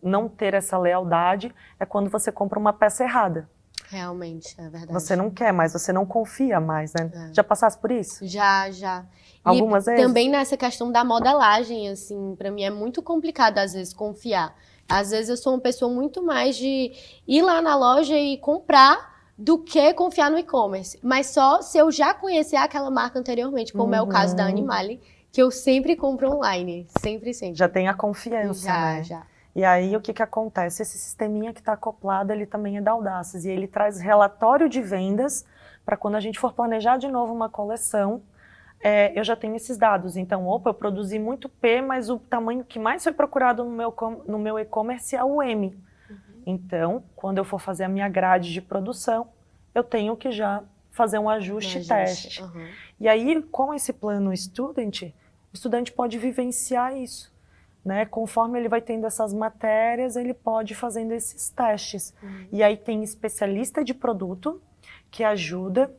não ter essa lealdade é quando você compra uma peça errada. Realmente, é verdade. Você não quer mais, você não confia mais, né? Já passasse por isso? Já. Algumas vezes? Também nessa questão da modelagem, assim, pra mim é muito complicado às vezes confiar. Às vezes eu sou uma pessoa muito mais de ir lá na loja e comprar do que confiar no e-commerce. Mas só se eu já conhecer aquela marca anteriormente, como é o caso da Animale, que eu sempre compro online. Sempre, sempre. Já tem a confiança, né? Já. E aí, o que acontece? Esse sisteminha que está acoplado, ele também é da Audaces. E ele traz relatório de vendas para quando a gente for planejar de novo uma coleção, eu já tenho esses dados. Então, opa, eu produzi muito P, mas o tamanho que mais foi procurado no meu e-commerce é o M. Então, quando eu for fazer a minha grade de produção, eu tenho que já fazer um ajuste e teste. E aí, com esse plano Student, o estudante pode vivenciar isso, né? Conforme ele vai tendo essas matérias, ele pode ir fazendo esses testes. E aí tem especialista de produto que ajuda,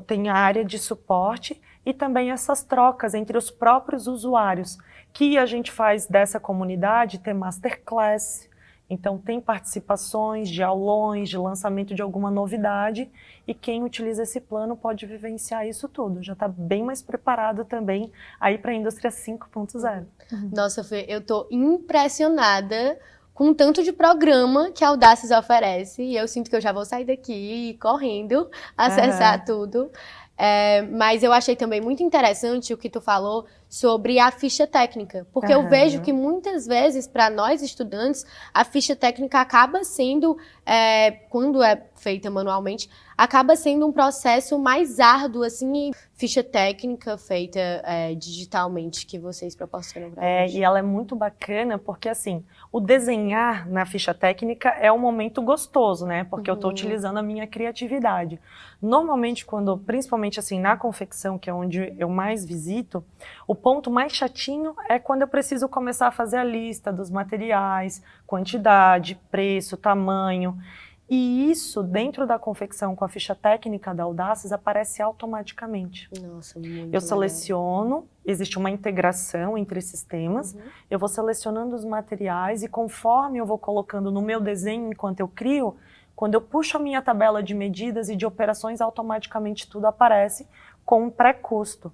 tem a área de suporte e também essas trocas entre os próprios usuários, que a gente faz dessa comunidade ter masterclass. Então, tem participações de aulões, de lançamento de alguma novidade, e quem utiliza esse plano pode vivenciar isso tudo. Já está bem mais preparado também aí para a indústria 5.0. Nossa, Fê, eu tô impressionada com o tanto de programa que a Audaces oferece, e eu sinto que eu já vou sair daqui correndo, acessar tudo. Mas eu achei também muito interessante o que tu falou sobre a ficha técnica, porque eu vejo que muitas vezes, para nós estudantes, a ficha técnica acaba sendo, quando é feita manualmente, acaba sendo um processo mais árduo, assim, ficha técnica feita digitalmente, que vocês proporcionam pra gente. E ela é muito bacana, porque assim, o desenhar na ficha técnica é um momento gostoso, né? Porque eu estou utilizando a minha criatividade. Normalmente, principalmente assim, na confecção, que é onde eu mais visito, o ponto mais chatinho é quando eu preciso começar a fazer a lista dos materiais, quantidade, preço, tamanho. E isso, dentro da confecção com a ficha técnica da Audaces, aparece automaticamente. Nossa, muito Eu seleciono, existe uma integração entre sistemas, eu vou selecionando os materiais e conforme eu vou colocando no meu desenho enquanto eu crio, quando eu puxo a minha tabela de medidas e de operações, automaticamente tudo aparece com um pré-custo.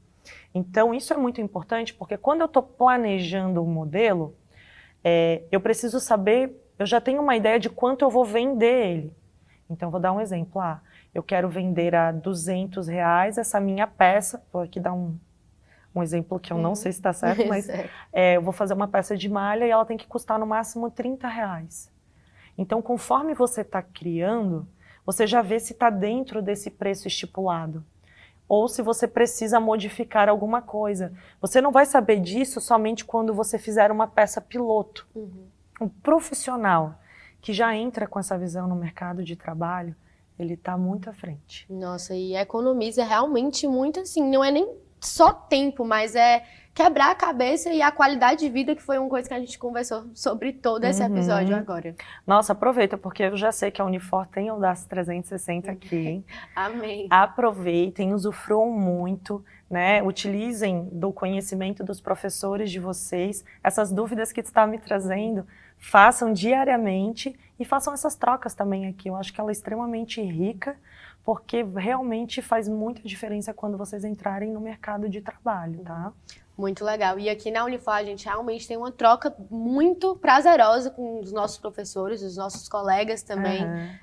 Então, isso é muito importante, porque quando eu estou planejando o modelo, eu preciso saber, eu já tenho uma ideia de quanto eu vou vender ele. Então, vou dar um exemplo. Eu quero vender a R$200 essa minha peça, vou aqui dar um exemplo que eu não sei se está certo, mas eu vou fazer uma peça de malha e ela tem que custar no máximo R$30. Então, conforme você está criando, você já vê se está dentro desse preço estipulado. Ou se você precisa modificar alguma coisa. Você não vai saber disso somente quando você fizer uma peça piloto. Um profissional que já entra com essa visão no mercado de trabalho, ele está muito à frente. Nossa, e economiza realmente muito, assim, não é nem só tempo, mas é quebrar a cabeça e a qualidade de vida, que foi uma coisa que a gente conversou sobre todo esse episódio agora. Nossa, aproveita, porque eu já sei que a Unifor tem o Audaces 360 aqui, hein? Amém. Aproveitem, usufruam muito, né? Utilizem do conhecimento dos professores de vocês. Essas dúvidas que está me trazendo, façam diariamente e façam essas trocas também aqui. Eu acho que ela é extremamente rica, porque realmente faz muita diferença quando vocês entrarem no mercado de trabalho, tá? Muito legal. E aqui na Unifor a gente realmente tem uma troca muito prazerosa com os nossos professores, os nossos colegas também.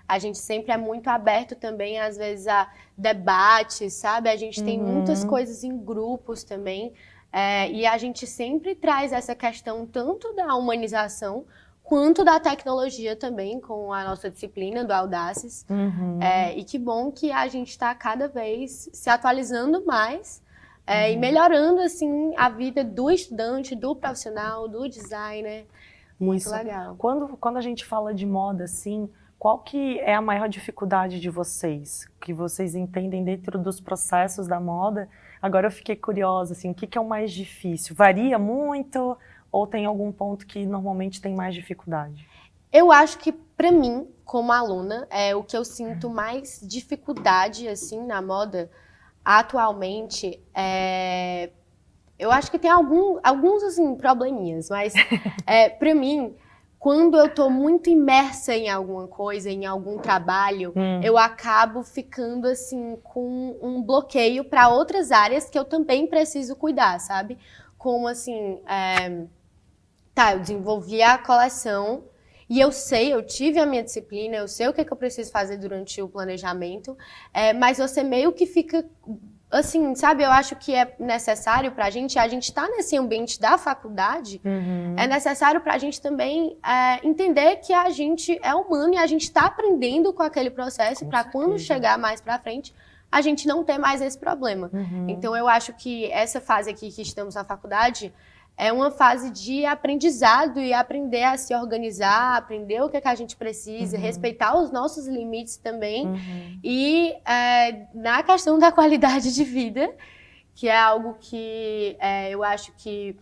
A gente sempre é muito aberto também, às vezes, a debates, sabe? A gente tem muitas coisas em grupos também. E a gente sempre traz essa questão tanto da humanização quanto da tecnologia também, com a nossa disciplina do Audaces. E que bom que a gente está cada vez se atualizando mais e melhorando, assim, a vida do estudante, do profissional, do designer. Muito legal. Quando a gente fala de moda, assim, qual que é a maior dificuldade de vocês? Que vocês entendem dentro dos processos da moda? Agora eu fiquei curiosa, assim, o que é o mais difícil? Varia muito ou tem algum ponto que normalmente tem mais dificuldade? Eu acho que, para mim, como aluna, o que eu sinto mais dificuldade, assim, na moda, atualmente, eu acho que tem alguns assim, probleminhas, mas para mim, quando eu tô muito imersa em alguma coisa, em algum trabalho, eu acabo ficando assim com um bloqueio para outras áreas que eu também preciso cuidar, sabe? Como assim, eu desenvolvi a coleção e eu tive a minha disciplina, eu sei o que é que eu preciso fazer durante o planejamento, mas você meio que fica, assim, sabe, eu acho que é necessário pra gente, a gente tá nesse ambiente da faculdade, é necessário pra gente também entender que a gente é humano e a gente tá aprendendo com aquele processo para quando chegar mais pra frente, a gente não ter mais esse problema. Então, eu acho que essa fase aqui que estamos na faculdade é uma fase de aprendizado e aprender a se organizar, aprender o que é que a gente precisa, respeitar os nossos limites também. E na questão da qualidade de vida, que é algo que eu acho que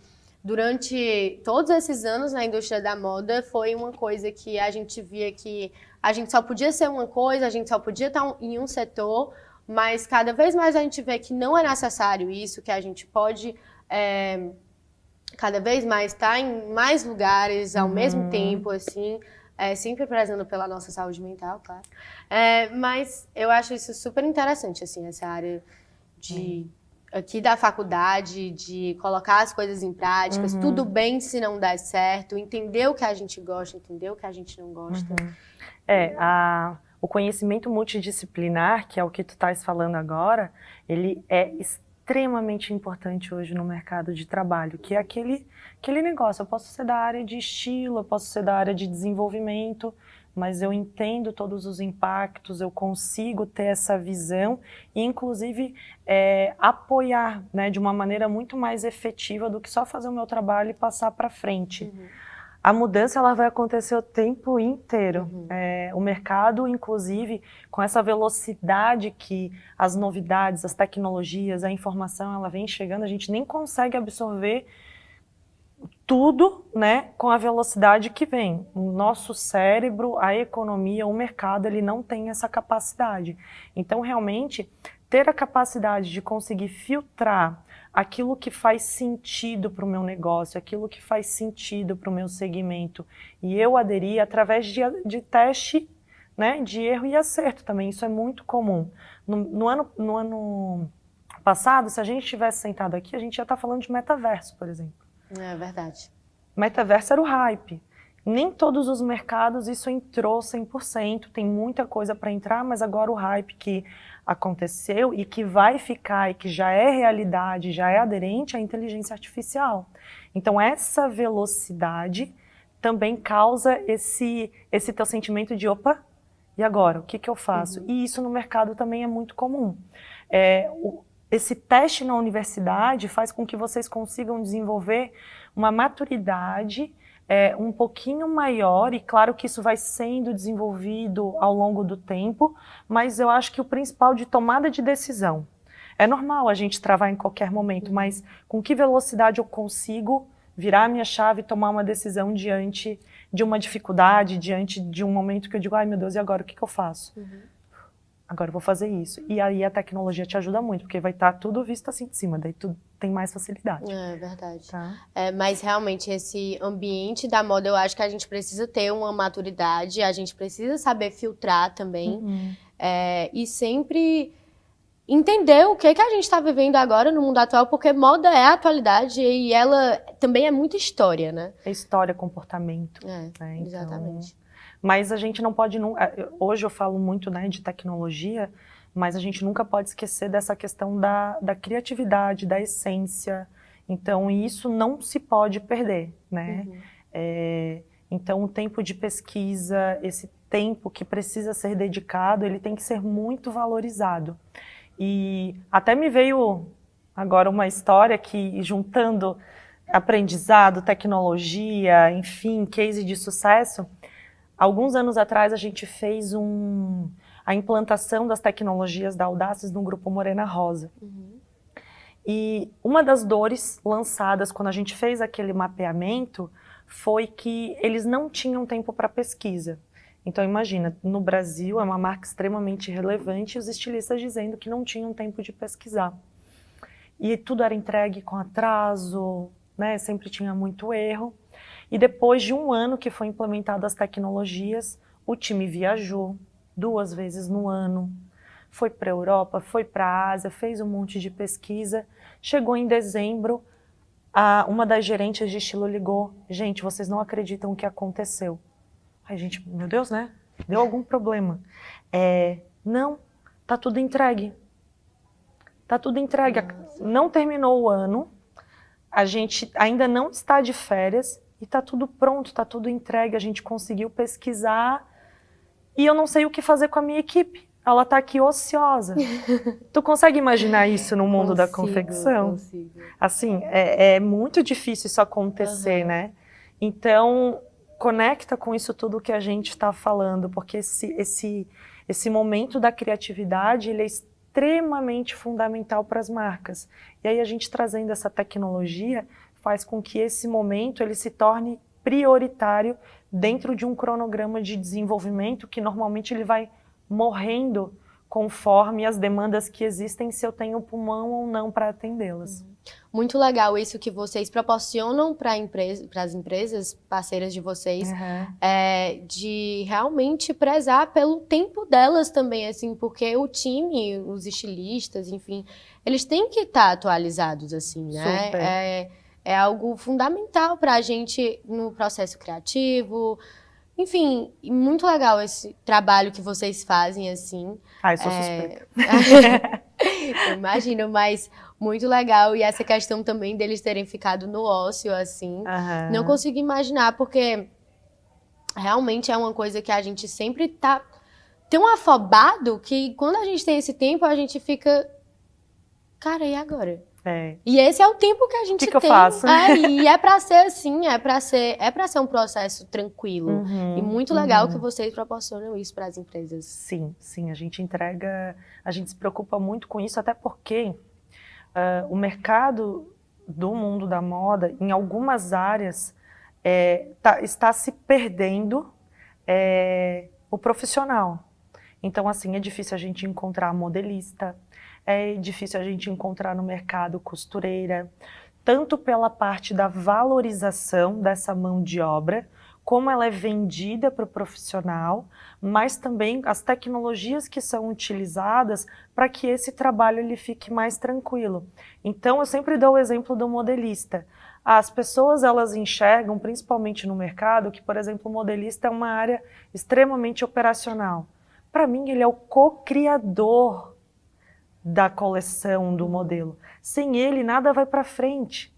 durante todos esses anos na indústria da moda foi uma coisa que a gente via que a gente só podia ser uma coisa, a gente só podia estar em um setor, mas cada vez mais a gente vê que não é necessário isso, que a gente pode cada vez mais estar em mais lugares ao mesmo tempo, assim, sempre prezando pela nossa saúde mental, claro. Mas eu acho isso super interessante, assim, essa área aqui da faculdade, de colocar as coisas em práticas, tudo bem se não der certo, entender o que a gente gosta, entender o que a gente não gosta. O conhecimento multidisciplinar, que é o que tu estás falando agora, ele é extremamente importante hoje no mercado de trabalho, que é aquele negócio, eu posso ser da área de estilo, eu posso ser da área de desenvolvimento, mas eu entendo todos os impactos, eu consigo ter essa visão e, inclusive, apoiar, né, de uma maneira muito mais efetiva do que só fazer o meu trabalho e passar para frente. A mudança ela vai acontecer o tempo inteiro. O mercado, inclusive, com essa velocidade que as novidades, as tecnologias, a informação, ela vem chegando, a gente nem consegue absorver tudo, né, com a velocidade que vem. O nosso cérebro, a economia, o mercado, ele não tem essa capacidade. Então, realmente, ter a capacidade de conseguir filtrar aquilo que faz sentido para o meu negócio, aquilo que faz sentido para o meu segmento, e eu aderir através de teste, né, de erro e acerto também, isso é muito comum. No ano passado, se a gente tivesse sentado aqui, a gente ia estar falando de metaverso, por exemplo. É verdade. Metaverso era o hype. Nem todos os mercados isso entrou 100%, tem muita coisa para entrar, mas agora o hype que aconteceu e que vai ficar e que já é realidade, já é aderente à inteligência artificial. Então essa velocidade também causa esse teu sentimento de opa, e agora? O que eu faço? E isso no mercado também é muito comum. Esse teste na universidade faz com que vocês consigam desenvolver uma maturidade um pouquinho maior, e claro que isso vai sendo desenvolvido ao longo do tempo, mas eu acho que o principal de tomada de decisão. É normal a gente travar em qualquer momento, mas com que velocidade eu consigo virar a minha chave e tomar uma decisão diante de uma dificuldade, diante de um momento que eu digo, ai meu Deus, e agora o que eu faço? Agora eu vou fazer isso. E aí a tecnologia te ajuda muito, porque vai estar tudo visto assim de cima, daí tu tem mais facilidade. É verdade. Tá? Mas realmente esse ambiente da moda, eu acho que a gente precisa ter uma maturidade, a gente precisa saber filtrar também, e sempre entender o que a gente está vivendo agora no mundo atual, porque moda é a atualidade e ela também é muita história, né? É história, comportamento. Né? Então, Exatamente. mas a gente não pode... Hoje eu falo muito, né, de tecnologia, mas a gente nunca pode esquecer dessa questão da criatividade, da essência. Então, isso não se pode perder, né? Então, o tempo de pesquisa, esse tempo que precisa ser dedicado, ele tem que ser muito valorizado. E até me veio agora uma história que, juntando aprendizado, tecnologia, enfim, case de sucesso, alguns anos atrás a gente fez a implantação das tecnologias da Audaces no Grupo Morena Rosa. E uma das dores lançadas quando a gente fez aquele mapeamento foi que eles não tinham tempo para pesquisa. Então imagina, no Brasil é uma marca extremamente relevante e os estilistas dizendo que não tinham tempo de pesquisar. E tudo era entregue com atraso, né? Sempre tinha muito erro. E depois de um ano que foi implementado as tecnologias, o time viajou 2 vezes no ano, foi para a Europa, foi para a Ásia, fez um monte de pesquisa. Chegou em dezembro, uma das gerentes de estilo ligou, gente, vocês não acreditam o que aconteceu. Aí a gente, meu Deus, né? Deu algum problema. Não, tá tudo entregue. Tá tudo entregue. Não terminou o ano, a gente ainda não está de férias e tá tudo pronto, tá tudo entregue. A gente conseguiu pesquisar e eu não sei o que fazer com a minha equipe. Ela tá aqui ociosa. Tu consegue imaginar isso no mundo da confecção? Consigo. Assim, é muito difícil isso acontecer, né? Então, conecta com isso tudo que a gente está falando, porque esse momento da criatividade, ele é extremamente fundamental para as marcas. E aí a gente trazendo essa tecnologia faz com que esse momento ele se torne prioritário dentro de um cronograma de desenvolvimento que normalmente ele vai morrendo conforme as demandas que existem, se eu tenho pulmão ou não para atendê-las. Muito legal isso que vocês proporcionam para as empresas parceiras de vocês, de realmente prezar pelo tempo delas também, assim, porque o time, os estilistas, enfim, eles têm que estar atualizados, assim, né? Super. É algo fundamental para a gente no processo criativo. Enfim, muito legal esse trabalho que vocês fazem, assim. Eu sou suspeita. Eu imagino, mas muito legal. E essa questão também deles terem ficado no ócio, assim. Não consigo imaginar, porque realmente é uma coisa que a gente sempre tá tão afobado que quando a gente tem esse tempo, a gente fica... Cara, e agora? E esse é o tempo que a gente tem. O que eu faço? E é pra ser assim, é pra ser um processo tranquilo. E muito legal que vocês proporcionam isso para as empresas. Sim, a gente entrega, a gente se preocupa muito com isso, até porque o mercado do mundo da moda, em algumas áreas, está se perdendo o profissional. Então, assim, é difícil a gente encontrar modelista, é difícil a gente encontrar no mercado costureira, tanto pela parte da valorização dessa mão de obra, como ela é vendida para o profissional, mas também as tecnologias que são utilizadas para que esse trabalho ele fique mais tranquilo. Então, eu sempre dou o exemplo do modelista. As pessoas, elas enxergam, principalmente no mercado, que, por exemplo, o modelista é uma área extremamente operacional. Para mim, ele é o co-criador da coleção, do modelo. Sem ele, nada vai para frente.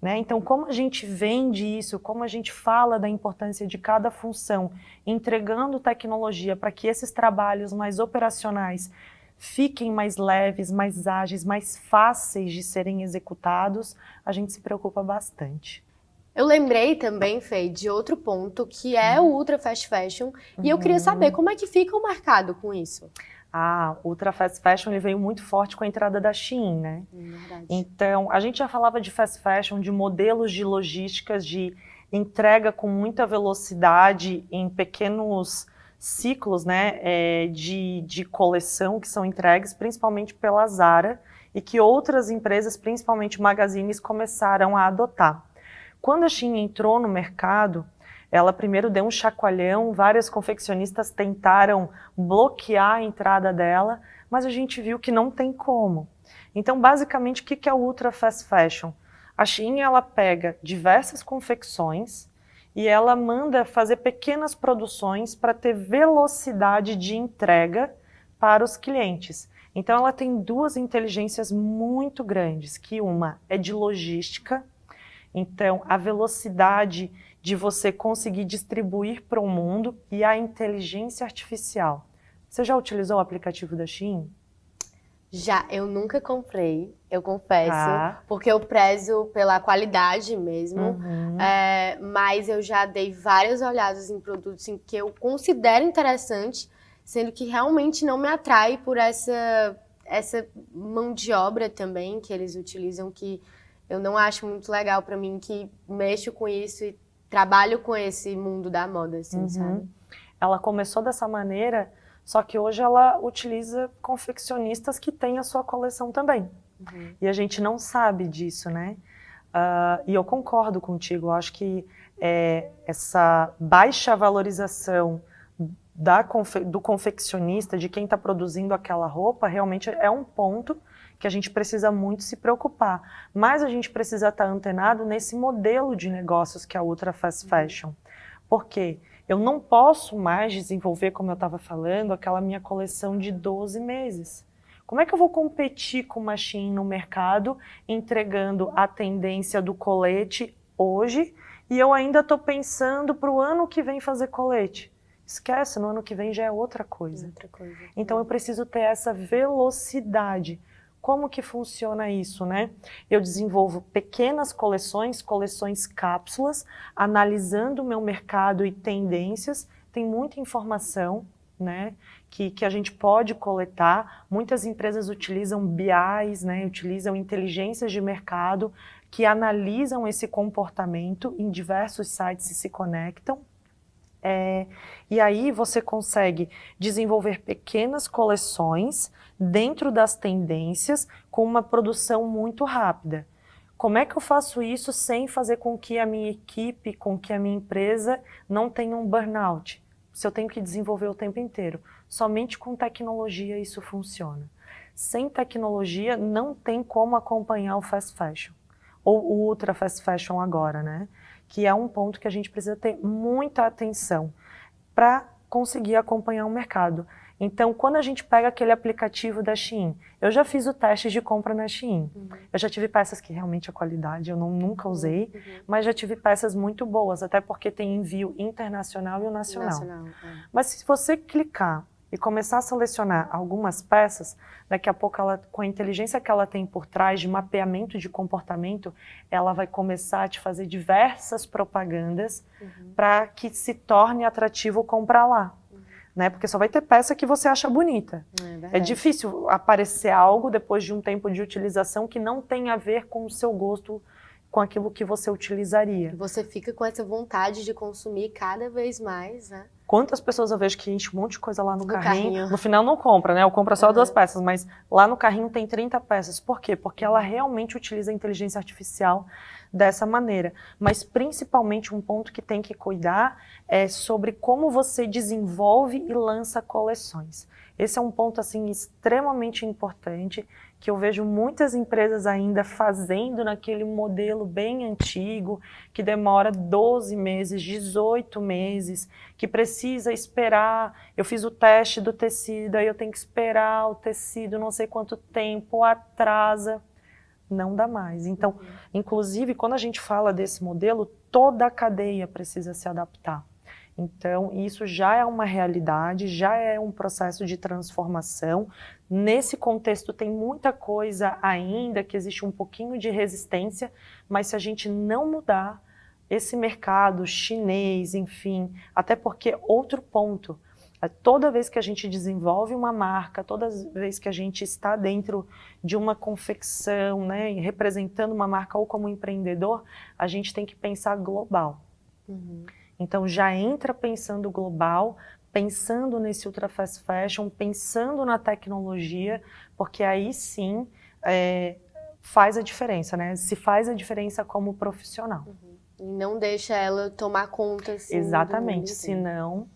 Né? Então, como a gente vende isso, como a gente fala da importância de cada função, entregando tecnologia para que esses trabalhos mais operacionais fiquem mais leves, mais ágeis, mais fáceis de serem executados, a gente se preocupa bastante. Eu lembrei também, Fê, de outro ponto, que é o Ultra Fast Fashion, e eu queria saber como é que fica o mercado com isso. O Ultra Fast Fashion ele veio muito forte com a entrada da Shein, né? Verdade. Então, a gente já falava de fast fashion, de modelos de logísticas, de entrega com muita velocidade em pequenos ciclos, né, de coleção que são entregues, principalmente pela Zara, e que outras empresas, principalmente magazines, começaram a adotar. Quando a Shein entrou no mercado, ela primeiro deu um chacoalhão, várias confeccionistas tentaram bloquear a entrada dela, mas a gente viu que não tem como. Então, basicamente, o que é o Ultra Fast Fashion? A Shein, ela pega diversas confecções e ela manda fazer pequenas produções para ter velocidade de entrega para os clientes. Então, ela tem duas inteligências muito grandes, que uma é de logística, então, a velocidade de você conseguir distribuir para o mundo e a inteligência artificial. Você já utilizou o aplicativo da Shein? Já, eu nunca comprei, eu confesso, porque eu prezo pela qualidade mesmo, mas eu já dei várias olhadas em produtos em que eu considero interessante, sendo que realmente não me atrai por essa mão de obra também que eles utilizam, que eu não acho muito legal para mim, que mexo com isso e trabalho com esse mundo da moda, assim, sabe? Ela começou dessa maneira, só que hoje ela utiliza confeccionistas que têm a sua coleção também. E a gente não sabe disso, né? E eu concordo contigo, eu acho que essa baixa valorização do confeccionista, de quem está produzindo aquela roupa, realmente é um ponto que a gente precisa muito se preocupar. Mas a gente precisa estar antenado nesse modelo de negócios que é a Ultra Fast Fashion. Por quê? Eu não posso mais desenvolver, como eu estava falando, aquela minha coleção de 12 meses. Como é que eu vou competir com uma Shein no mercado, entregando a tendência do colete hoje, e eu ainda estou pensando para o ano que vem fazer colete? Esquece, no ano que vem já é outra coisa. Então eu preciso ter essa velocidade. Como que funciona isso, né? Eu desenvolvo pequenas coleções cápsulas, analisando o meu mercado e tendências. Tem muita informação, né, que a gente pode coletar. Muitas empresas utilizam BIs, né, utilizam inteligências de mercado que analisam esse comportamento em diversos sites e se conectam. E aí você consegue desenvolver pequenas coleções dentro das tendências com uma produção muito rápida. Como é que eu faço isso sem fazer com que a minha equipe, com que a minha empresa não tenha um burnout? Se eu tenho que desenvolver o tempo inteiro. Somente com tecnologia isso funciona. Sem tecnologia não tem como acompanhar o fast fashion. Ou o ultra fast fashion agora, né? Que é um ponto que a gente precisa ter muita atenção para conseguir acompanhar o mercado. Então, quando a gente pega aquele aplicativo da Shein, eu já fiz o teste de compra na Shein. Eu já tive peças que realmente a qualidade eu nunca usei, mas já tive peças muito boas, até porque tem envio internacional e o nacional. Mas se você clicar e começar a selecionar algumas peças, daqui a pouco, ela, com a inteligência que ela tem por trás de mapeamento de comportamento, ela vai começar a te fazer diversas propagandas para que se torne atrativo comprar lá. Né? Porque só vai ter peça que você acha bonita. É difícil aparecer algo depois de um tempo de utilização que não tem a ver com o seu gosto, com aquilo que você utilizaria. Você fica com essa vontade de consumir cada vez mais, né? Quantas pessoas eu vejo que enche um monte de coisa lá no carrinho, no final não compra, né? Ou compra só 2 peças, mas lá no carrinho tem 30 peças. Por quê? Porque ela realmente utiliza a inteligência artificial dessa maneira. Mas principalmente um ponto que tem que cuidar é sobre como você desenvolve e lança coleções. Esse é um ponto assim extremamente importante, que eu vejo muitas empresas ainda fazendo naquele modelo bem antigo, que demora 12 meses, 18 meses, que precisa esperar. Eu fiz o teste do tecido, aí eu tenho que esperar o tecido não sei quanto tempo, atrasa. Não dá mais. Então, inclusive, quando a gente fala desse modelo, toda a cadeia precisa se adaptar. Então, isso já é uma realidade, já é um processo de transformação. Nesse contexto tem muita coisa ainda, que existe um pouquinho de resistência, mas se a gente não mudar esse mercado chinês, enfim, até porque outro ponto, toda vez que a gente desenvolve uma marca, toda vez que a gente está dentro de uma confecção, né, representando uma marca ou como empreendedor, a gente tem que pensar global. Então já entra pensando global, pensando nesse ultra fast fashion, pensando na tecnologia, porque aí sim faz a diferença, né? Se faz a diferença como profissional. E não deixa ela tomar conta, assim. Exatamente, senão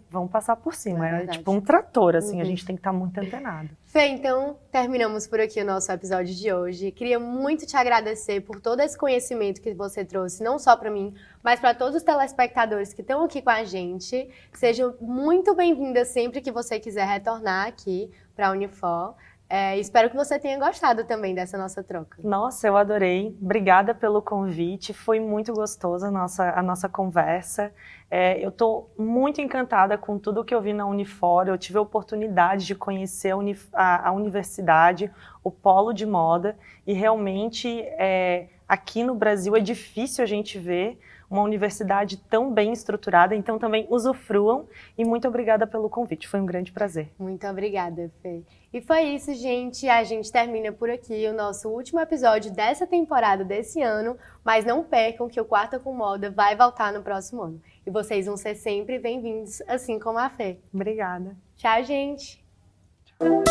vão passar por cima. É tipo um trator, assim, a gente tem que estar muito antenado. Fê, então terminamos por aqui o nosso episódio de hoje. Queria muito te agradecer por todo esse conhecimento que você trouxe, não só para mim, mas para todos os telespectadores que estão aqui com a gente. Sejam muito bem-vindas sempre que você quiser retornar aqui para a Unifor. Espero que você tenha gostado também dessa nossa troca. Nossa, eu adorei. Obrigada pelo convite. Foi muito gostosa a nossa conversa. Eu estou muito encantada com tudo que eu vi na Unifor. Eu tive a oportunidade de conhecer a universidade, o polo de moda. E realmente, aqui no Brasil, é difícil a gente ver uma universidade tão bem estruturada. Então, também usufruam. E muito obrigada pelo convite. Foi um grande prazer. Muito obrigada, Fê. E foi isso, gente. A gente termina por aqui o nosso último episódio dessa temporada desse ano, mas não percam que o Quarta com Moda vai voltar no próximo ano. E vocês vão ser sempre bem-vindos, assim como a Fê. Obrigada. Tchau, gente. Tchau.